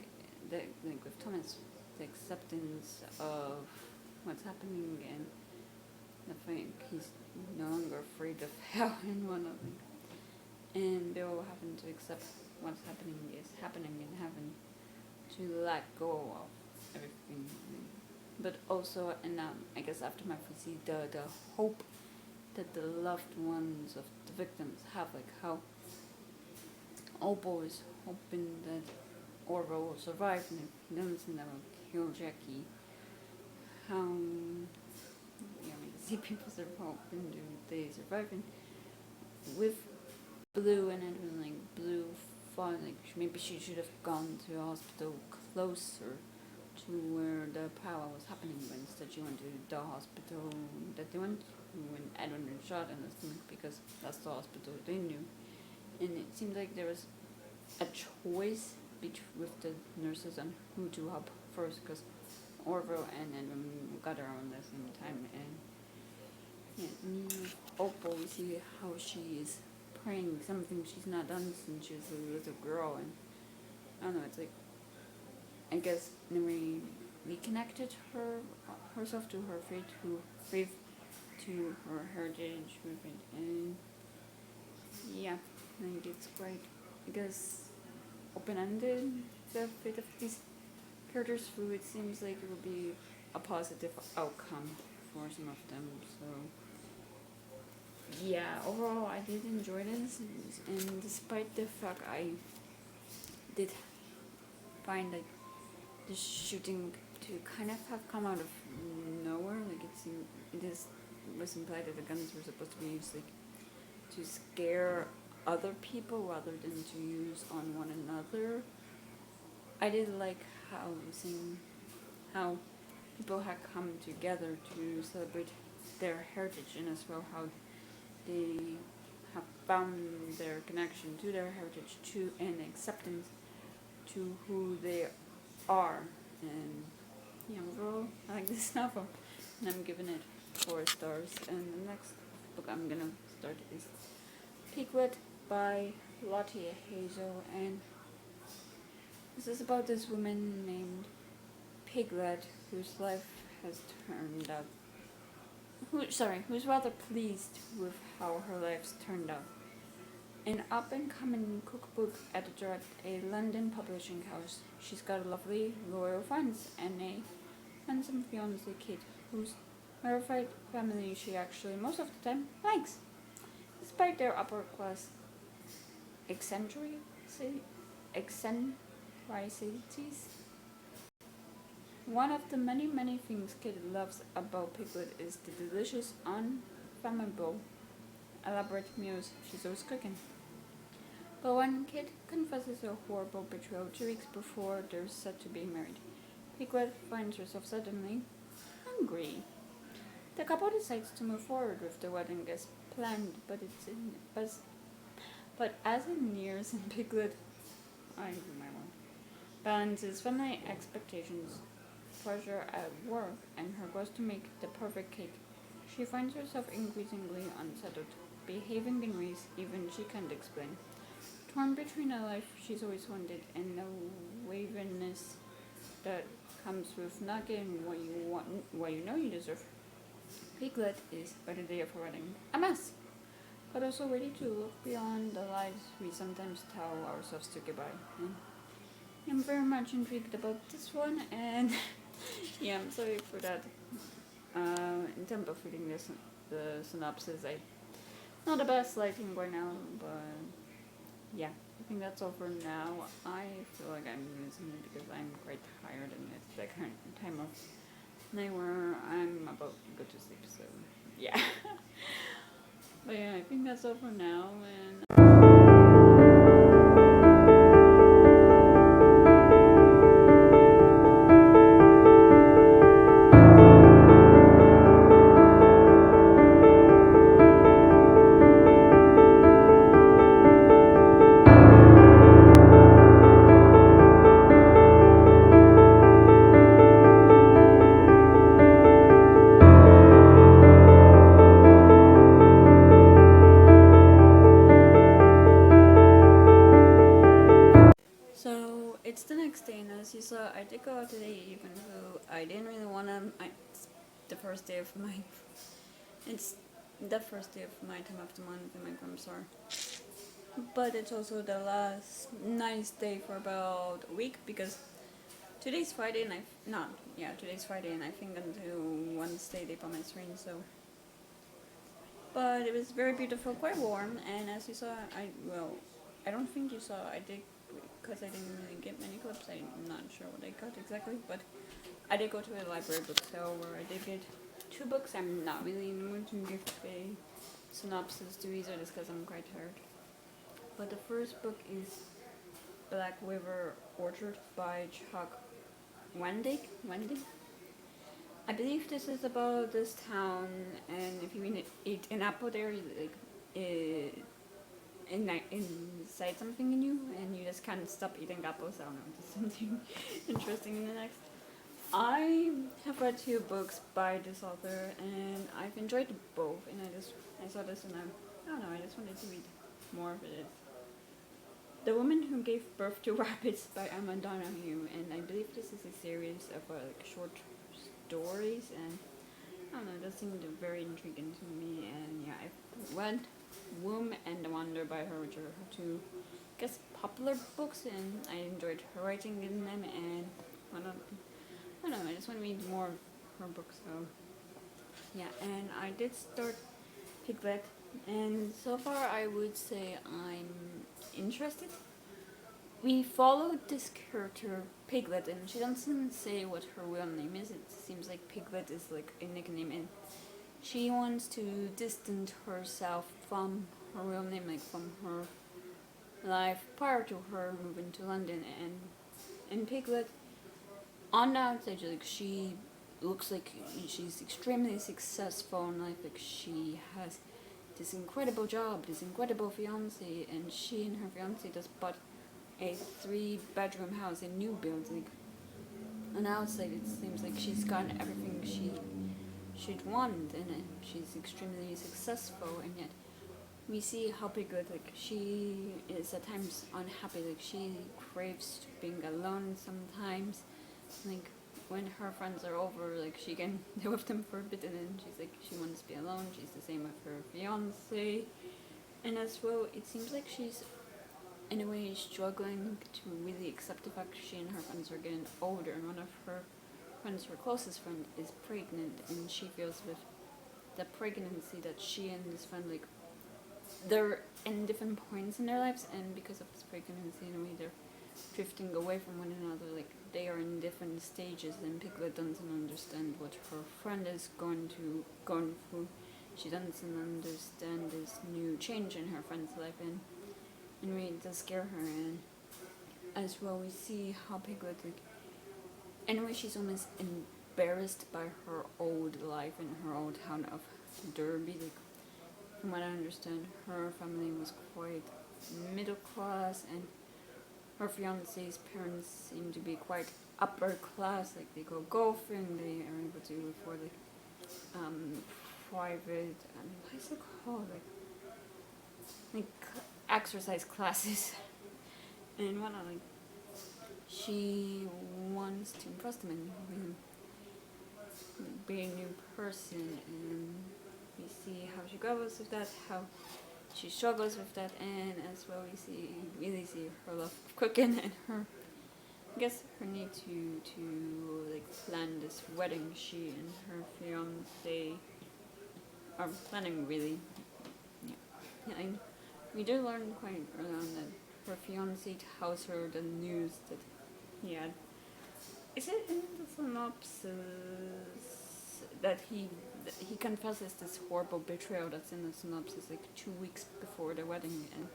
Like with Thomas, the acceptance of what's happening, and I think he's no longer afraid of hell and whatnot. And Bill having to accept what's happening is happening, and having to let go of everything. But also, and I guess aftermath, we see the hope that the loved ones of the victims have, like how Opal is hoping that Orville will survive, and if he doesn't, that will kill Jackie. How we see people hoping they survive, and with Blue and Edwin, like Blue thought like maybe she should have gone to a hospital closer to where the power was happening, but instead she went to the hospital that they went to when Edwin was shot in the stomach, because that's the hospital they knew. And it seemed like there was a choice with the nurses on who to help first, because Orville and Edwin got around at the same time. And with Opal, we see how she is praying something she's not done since she was a little girl, and I don't know, it's like, I guess in a way reconnected herself to her faith, to her heritage with it. And yeah, I think it's quite, I guess, open-ended, the fate of these characters, who it seems like it will be a positive outcome for some of them. So yeah, overall I did enjoy this, and despite the fact I did find like the shooting to kind of have come out of nowhere, like was implied that the guns were supposed to be used like to scare other people rather than to use on one another. I did like how people had come together to celebrate their heritage, and as well how they have found their connection to their heritage, to and acceptance to who they are. And yeah, overall, I like this novel, and I'm giving it 4 stars. And the next book I'm gonna start is Piglet by Lottie Hazel, and this is about this woman named Piglet whose life has turned out, who's rather pleased with how her life's turned out. An up-and-coming cookbook editor at a London publishing house, she's got a lovely, loyal friends and a handsome fiancé kid whose verified family she actually most of the time likes, despite their upper-class eccentricities. One of the many, many things Kid loves about Piglet is the delicious, unfathomable, elaborate meals she's always cooking. But when Kid confesses a horrible betrayal 2 weeks before they're set to be married, Piglet finds herself suddenly hungry. The couple decides to move forward with the wedding as planned, but as it nears, and Piglet balances family expectations, pressure at work, and her quest to make the perfect cake, she finds herself increasingly unsettled, behaving in ways even she can't explain. torn between a life she's always wanted and the waverness that comes with not getting what you want, what you know you deserve. Piglet is, by the day of her wedding, a mess, but also ready to look beyond the lies we sometimes tell ourselves to goodbye. And I'm very much intrigued about this one, and yeah, I'm sorry for that. In terms of reading the synopsis, not the best lighting right now, but yeah, I think that's all for now. I feel like I'm using it because I'm quite tired, and it's the current time of night where I'm about to go to sleep, so yeah. But yeah, I think that's all for now, and so it's the next day, and as you saw, I did go out today, even though I didn't really want to. It's the first day of my. It's the first day of my time of the month, and my grams are. But it's also the last nice day for about a week because today's Friday, and today's Friday, and I think until Wednesday they promised rain. So, but it was very beautiful, quite warm, and as you saw, I don't think you saw. I did because I didn't really get many clips. I'm not sure what I got exactly, but I did go to a library book sale where I did get 2 books. I'm not really in the mood to give a synopsis to either just because I'm quite tired. But the first book is Black River Orchard by Chuck Wendig. I believe this is about this town, and if you eat an apple there, like inside something in you, and you just can't stop eating apples. I don't know, just something interesting in the next. I have read 2 books by this author, and I've enjoyed both. And I saw this, and I don't know, I just wanted to read more of it. The Woman Who Gave Birth to Rabbits by Emma Donahue, and I believe this is a series of short stories, and I don't know, that seemed very intriguing to me, and yeah, I read Womb and the Wonder by her, which are her 2, I guess, popular books, and I enjoyed her writing in them, and I don't know, I just want to read more of her books, so yeah, and I did start Piglet, and so far I would say I'm interested. We followed this character Piglet, and she doesn't say what her real name is. It seems like Piglet is like a nickname, and she wants to distance herself from her real name, like from her life prior to her moving to London. And Piglet, on the outside, like she looks like she's extremely successful in life. Like she has this incredible job, this incredible fiance, and she and her fiance just bought a 3-bedroom house in new build. Like on the outside, it seems like she's gotten everything she'd want, and she's extremely successful. And yet, we see how Piglet, like she is at times unhappy. Like she craves being alone sometimes. Like when her friends are over, like she can be with them for a bit, and then she's like she wants to be alone. She's the same with her fiance, and as well, it seems like she's in a way struggling to really accept the fact she and her friends are getting older, and one of her friends, her closest friend, is pregnant, and she feels with the pregnancy that she and this friend, like, they're in different points in their lives, and because of this pregnancy, in a way, they're drifting away from one another. Like they are in different stages, and Piglet doesn't understand what her friend is going through. She doesn't understand this new change in her friend's life, and we does scare her. And as well, we see how Piglet, like, anyway, she's almost embarrassed by her old life in her old town of Derby. Like, from what I understand, her family was quite middle class, and her fiance's parents seem to be quite upper class. Like they go golfing, they are able to afford private, what's it called? Like exercise classes, and whatnot. Like, she wants to impress them and be a new person, and we see how she grapples with that, how she struggles with that, and as well we really see her love of cooking and her, I guess, her need to like plan this wedding. She and her fiance are planning, really. Yeah, and we do learn quite early on that her fiance tells her the news that he had. Is it in the synopsis that he confesses this horrible betrayal that's in the synopsis like 2 weeks before the wedding, and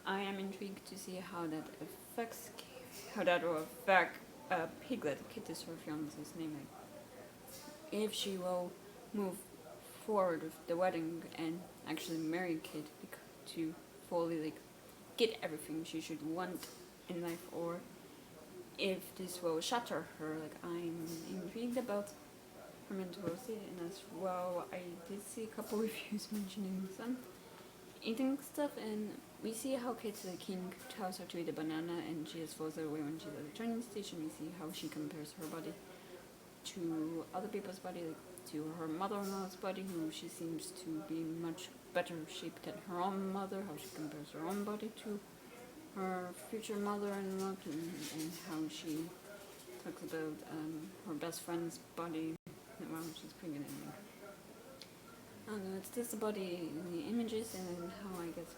I am intrigued to see how that will affect Piglet. Kit is her fiance's name. Like, if she will move forward with the wedding and actually marry Kit to fully like get everything she should want in life, or if this will shatter her. Like, I'm intrigued about her mental state, and as well I did see a couple reviews mentioning some eating stuff, and we see how Kate the King tells her to eat a banana and she just throws it away when she's at the train station. We see how she compares her body to other people's body, like to her mother-in-law's body, who she seems to be much better shaped than her own mother, how she compares her own body to her future mother-in-law, and how she talks about her best friend's body while she's pregnant. I don't know, it's just the body in the images, and then how I guess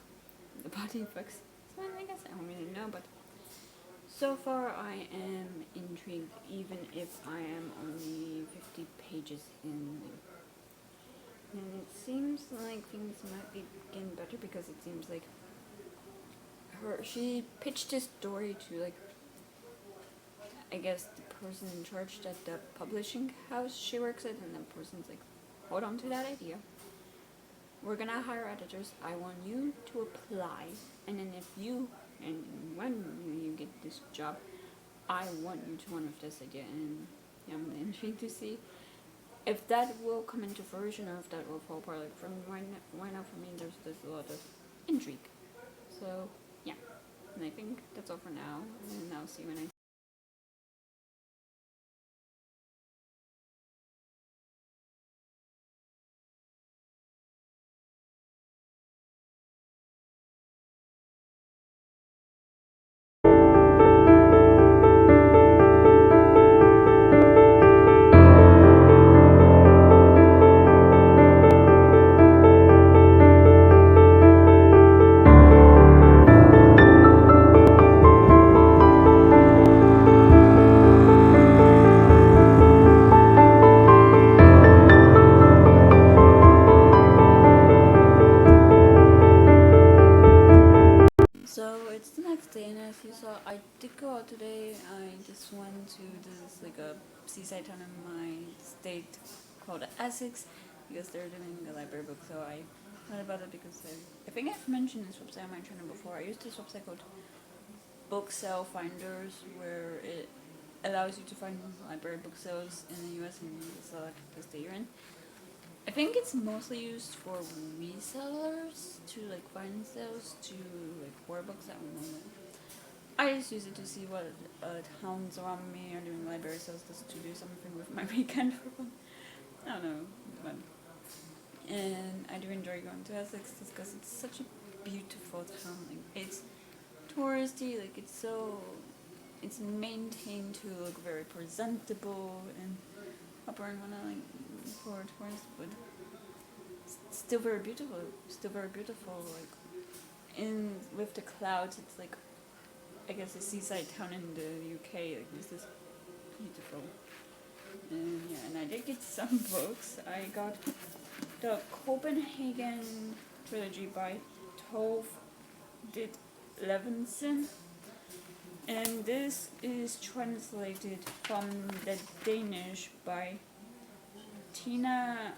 the body affects. So I guess I don't really know, but so far I am intrigued, even if I am only 50 pages in. And it seems like things might be getting better, because it seems like she pitched this story to, like, I guess the person in charge at the publishing house she works at, and the person's like, hold on to that idea. We're gonna hire editors. I want you to apply, and then when you get this job, I want you to run with this idea. And yeah, I'm intrigued to see if that will come into fruition or if that will fall apart. Like, from right now for me, there's a lot of intrigue. So yeah, and I think that's all for now. And I'll see you when I. So it's the next day, and as you saw, I did go out today. I just went to this like a seaside town in my state called Essex, because they're doing a library book. So I thought about it because I think I've mentioned this website on my channel before. I used this website called Book Sale Finders, where it allows you to find library book sales in the US and select the state you're in. I think it's mostly used for resellers to like find sales to like horror books. I don't know. I just use it to see what towns around me are doing library sales, just to do something with my weekend for fun. I don't know, but and I do enjoy going to Essex just because it's such a beautiful town. Like, it's touristy, like it's maintained to look very presentable and upper and whatnot, like for tourists, but still very beautiful. Like, in with the clouds, it's like, I guess, a seaside town in the UK. Like, this is beautiful. And yeah, and I did get some books. I got the Copenhagen trilogy by Tove Dit Levensen, and this is translated from the Danish by Tina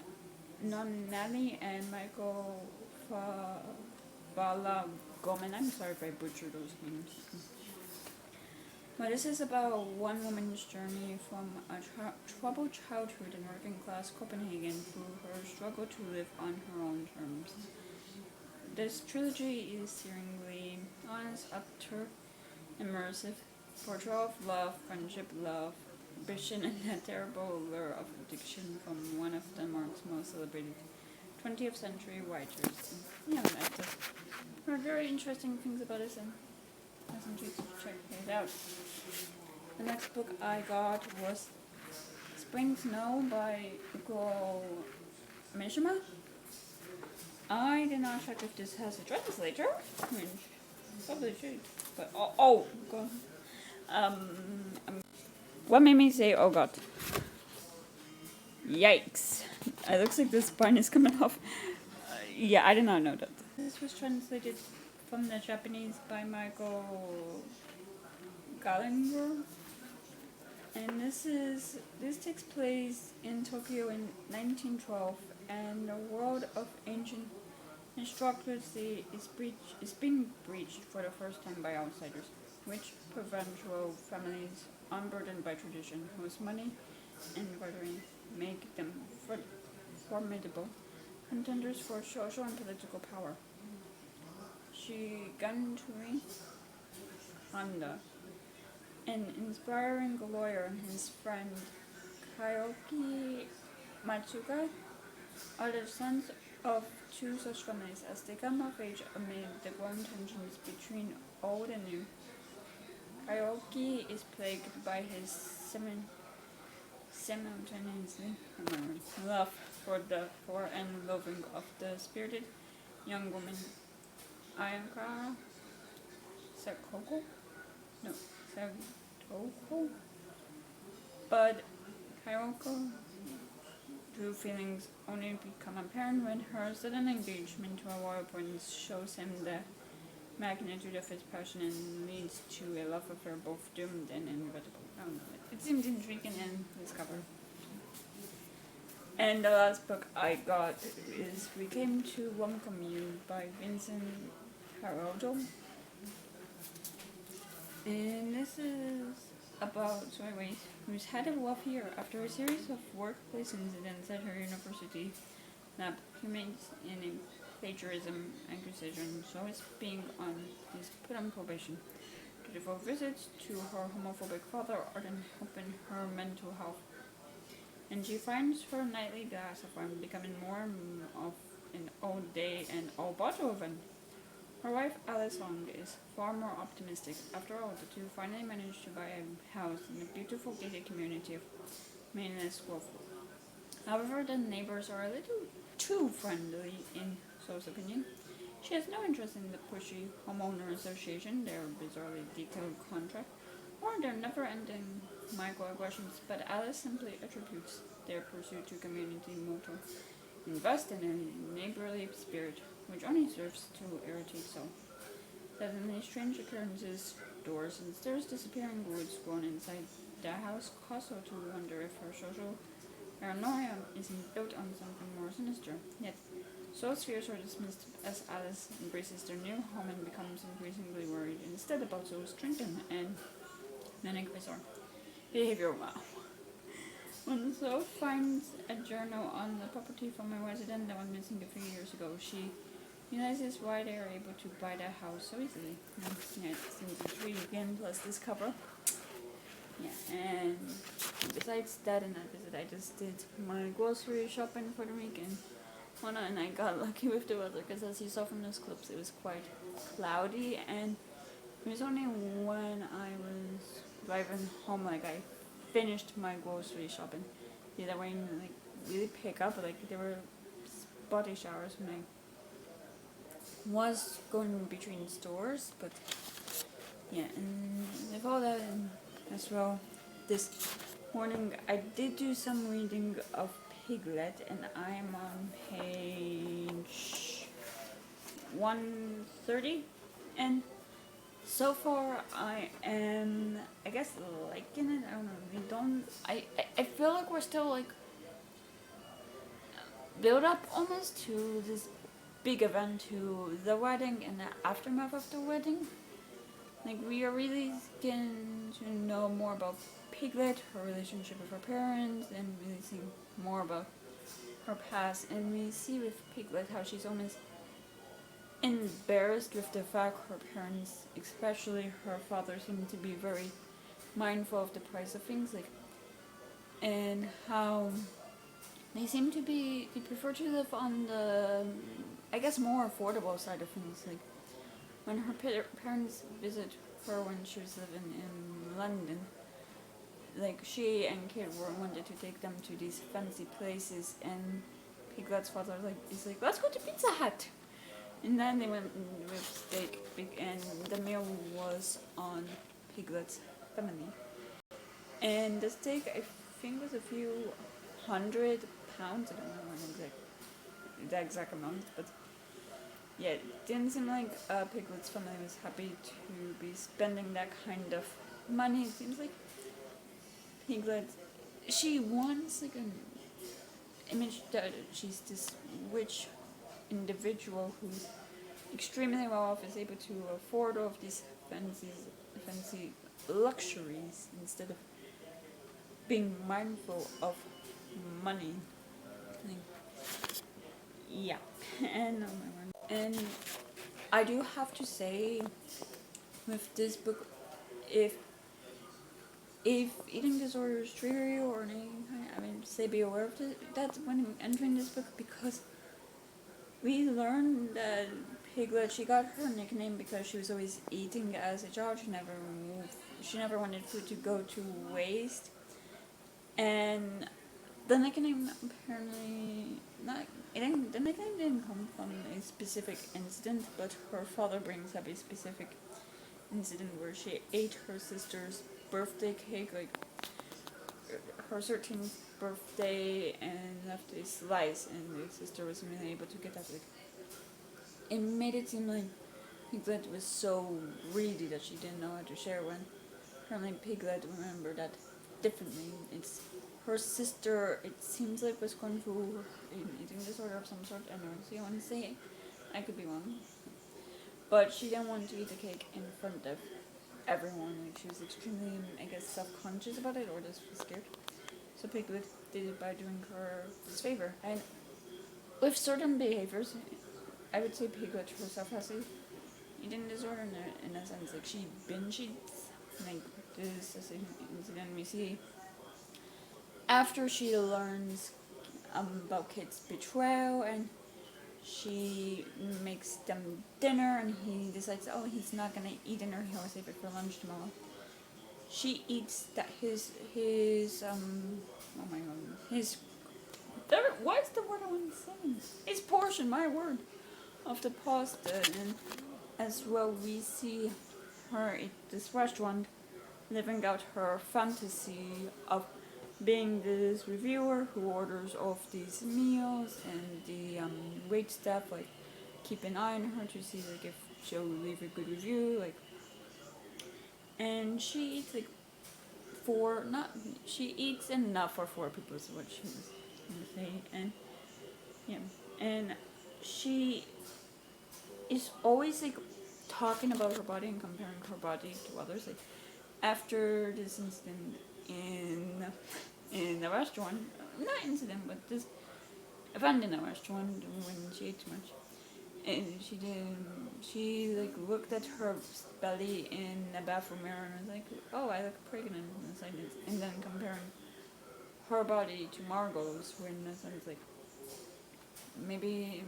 Nonnelly and Michael Gomen. I'm sorry if I butchered those names. But this is about one woman's journey from a troubled childhood in working class Copenhagen through her struggle to live on her own terms. This trilogy is searingly honest, utter, immersive portrayal of love, friendship, love, ambition, and the terrible allure of addiction from one of Denmark's most celebrated 20th century writers. Yeah, there are very interesting things about this, and I think you should check it out. The next book I got was Spring Snow by Uko Mishima. I did not check if this has a translator. I mean, probably should. But God. What made me say, oh god? Yikes! It looks like the spine is coming off. Yeah, I did not know that. This was translated from the Japanese by Michael Gallagher. And this takes place in Tokyo in 1912, and the world of ancient aristocracy is being breached for the first time by outsiders, rich provincial families unburdened by tradition, whose money and bartering make them formidable contenders for social and political power. Shiganturi Honda, an inspiring lawyer, and his friend Kaioki Matsuga are the sons of two such families as they come of age amid the growing tensions between old and new. Kaioki is plagued by his simultaneously love for and loathing of the spirited young woman Ayaka Sakoko? No, Sakoko? But Kyoko true feelings only become apparent when her sudden engagement to a royal prince shows him the magnitude of his passion and leads to a love affair both doomed and inevitable. I don't know. It seemed intriguing in this cover. And the last book I got is We Came to Welcome You by Vincent Carojo. And this is about Zoe Waite, who's had a rough year after a series of workplace incidents at her university lab culminates in a plagiarism accusation. Zoe is put on probation to devote visits to her homophobic father and helping her mental health. And she finds her nightly glass of wine becoming more of an all day and all bottle event. Her wife Alice Long is far more optimistic. After all, the two finally managed to buy a house in a beautiful gated community of mainland Wolfwood. However, the neighbors are a little too friendly in Zoe's opinion. She has no interest in the pushy homeowner association, their bizarrely detailed contract, or their never-ending microaggressions, but Alice simply attributes their pursuit to community motto: invest in a neighborly spirit, which only serves to irritate Zoe. Suddenly, strange occurrences, doors and stairs disappearing, woods grown inside the house, cause her to wonder if her social paranoia isn't built on something more sinister. Yet, Zoe's fears are dismissed as Alice embraces their new home and becomes increasingly worried instead about Zoe's drinking and manic bizarre behavior. Wow. When Zoe finds a journal on the property from a resident that went missing a few years ago, she realizes why they are able to buy the house so easily. Yeah, it seems intriguing, plus this cover. Yeah, and besides that and that visit, I just did my grocery shopping for the weekend. And I got lucky with the weather, because as you saw from those clips, it was quite cloudy, and it was only when I was driving home, like I finished my grocery shopping, did the rain like really pick up. Like there were spotty showers when I was going between stores, but yeah, and with all that, and as well, this morning I did do some reading of Piglet, and I'm on page 130, and so far I am, I guess, liking it. I don't know, I feel like we're still like build up almost to this big event, to the wedding and the aftermath of the wedding. Like, we are really getting to know more about Piglet, her relationship with her parents, and really see more about her past. And we see with Piglet how she's almost embarrassed with the fact her parents, especially her father, seem to be very mindful of the price of things, like, and how they seem to be, they prefer to live on the, I guess, more affordable side of things. Like, when her parents visit her when she was living in London, like, she and Kate wanted to take them to these fancy places, and Piglet's father is like, let's go to Pizza Hut. And then they went with steak, and the meal was on Piglet's family. And the steak, I think, was a few £100. I don't know the exact amount, but yeah, it didn't seem like Piglet's family was happy to be spending that kind of money. It seems like Piglet, she wants like an image that she's this rich individual who's extremely well off, is able to afford all of these fancy luxuries instead of being mindful of money. Like, yeah, and I do have to say, with this book, if eating disorders trigger you or anything, I mean, say be aware of that when entering this book, because we learned that Piglet, she got her nickname because she was always eating as a child. She never wanted food to go to waste, and the nickname apparently not. The nickname didn't come from a specific incident, but her father brings up a specific incident where she ate her sister's birthday cake, like her 13th birthday, and left a slice, and the sister wasn't really able to get that. Like, it made it seem like Piglet was so greedy that she didn't know how to share, when apparently Piglet remembered that differently. It's her sister, it seems like, was going through an eating disorder of some sort. I don't see, I want to say, I could be wrong, but she didn't want to eat the cake in front of everyone. Like, she was extremely, I guess, self-conscious about it, or just was scared. So Piglet did it by doing her this favor. And with certain behaviors, I would say Piglet herself has a eating disorder in a sense. Like, she binge eats. Like, this is an incident we see after she learns about Kit's betrayal, and she makes them dinner, and he decides, oh, he's not gonna eat dinner, he'll save it for lunch tomorrow. She eats that his oh my god, his, what's the word I want to say? His portion, my word, of the pasta. And as well, we see her at this restaurant living out her fantasy of being this reviewer who orders off these meals, and the wait staff like keep an eye on her to see like if she'll leave a good review, like. And she eats like she eats enough for 4 people is what she was gonna say. And yeah, and she is always like talking about her body and comparing her body to others. Like, after this incident in the restaurant, not incident, but this event in the restaurant when she ate too much, and she like looked at her belly in the bathroom mirror and was like, oh, I look pregnant, and then comparing her body to Margot's, when it's like, maybe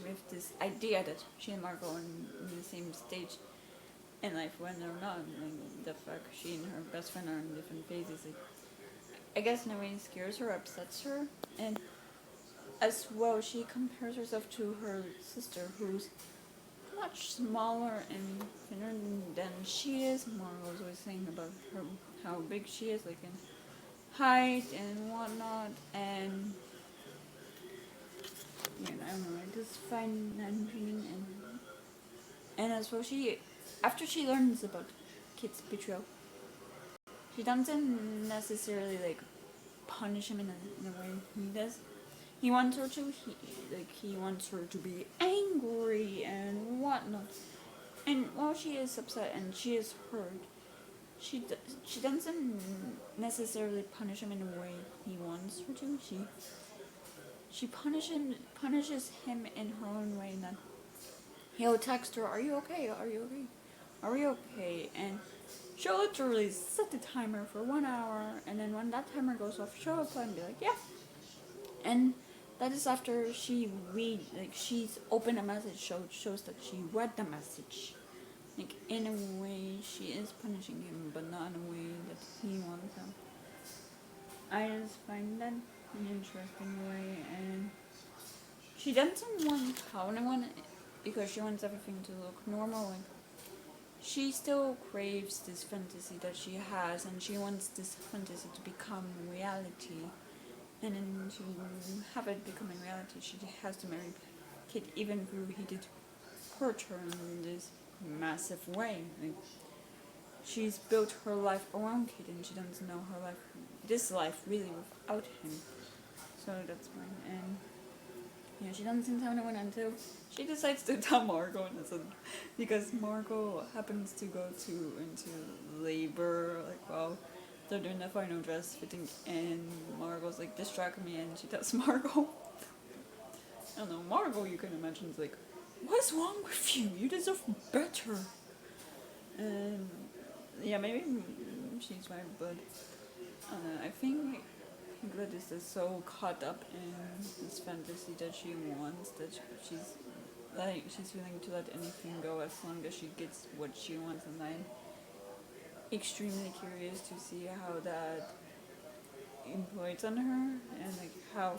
with this idea that she and Margot are in the same stage in life when they're not, like the fact she and her best friend are in different phases, like, I guess in a way scares her, upsets her. And as well, she compares herself to her sister, who's much smaller and thinner than she is. Margot's always saying about her, how big she is, like in height and whatnot. And yeah, I don't know, I just find that intriguing. And as well, after she learns about Kit's betrayal, she doesn't necessarily like punish him in a way he does. He wants her to he wants her to be angry and whatnot. And while she is upset and she is hurt, she doesn't necessarily punish him in the way he wants her to. She punishes him in her own way. That he'll text her, "Are you okay? Are you okay? Are you okay?" And she'll literally set the timer for 1 hour, and then when that timer goes off, she'll reply and be like, "Yeah." And that is after she's opened a message, shows that she read the message. Like, in a way, she is punishing him, but not in a way that he wants him. I just find that an interesting way, and she doesn't want anyone because she wants everything to look normal. Like, she still craves this fantasy that she has, and she wants this fantasy to become reality. And then to have it becoming reality, she has to marry Kit, even though he did hurt her in this massive way. Like, she's built her life around Kit, and she doesn't know this life really without him. So that's fine. And yeah, she doesn't seem to have anyone until she decides to tell Margot, because Margot happens to go into labor, like, while they're doing the final dress fitting, and Margot's like, "Distract me," and she tells Margot, I don't know, Margot, you can imagine, is like, "What's wrong with you? You deserve better." And yeah, maybe she's right, but I don't know, I think Gladys is so caught up in this fantasy that she wants, that she's willing to let anything go as long as she gets what she wants. And I'm extremely curious to see how that employs on her, and like how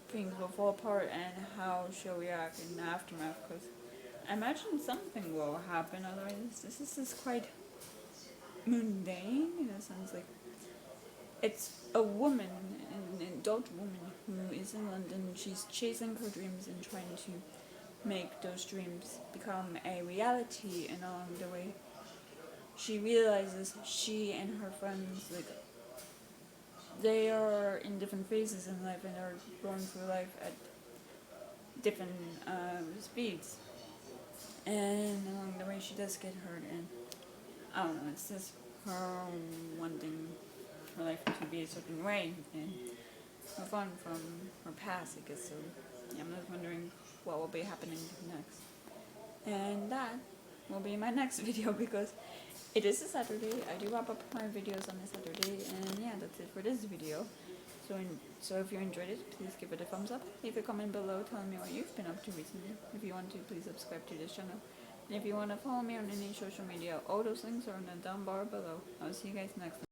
things will fall apart and how she'll react in the aftermath. Because I imagine something will happen, otherwise this is just quite mundane in a sense. Like, it's a woman, an adult woman, who is in London. She's chasing her dreams and trying to make those dreams become a reality, and along the way she realizes she and her friends, like, they are in different phases in life and are going through life at different speeds, and along the way she does get hurt, and I don't know, it's just her wanting her life to be a certain way and move on from her past, I guess. So yeah, I'm just wondering what will be happening next. And that will be my next video, because it is a Saturday. I do wrap up my videos on a Saturday, and yeah, that's it for this video. So if you enjoyed it, please give it a thumbs up. Leave a comment below telling me what you've been up to recently. If you want to, please subscribe to this channel. And if you want to follow me on any social media, all those links are in the down bar below. I'll see you guys next time.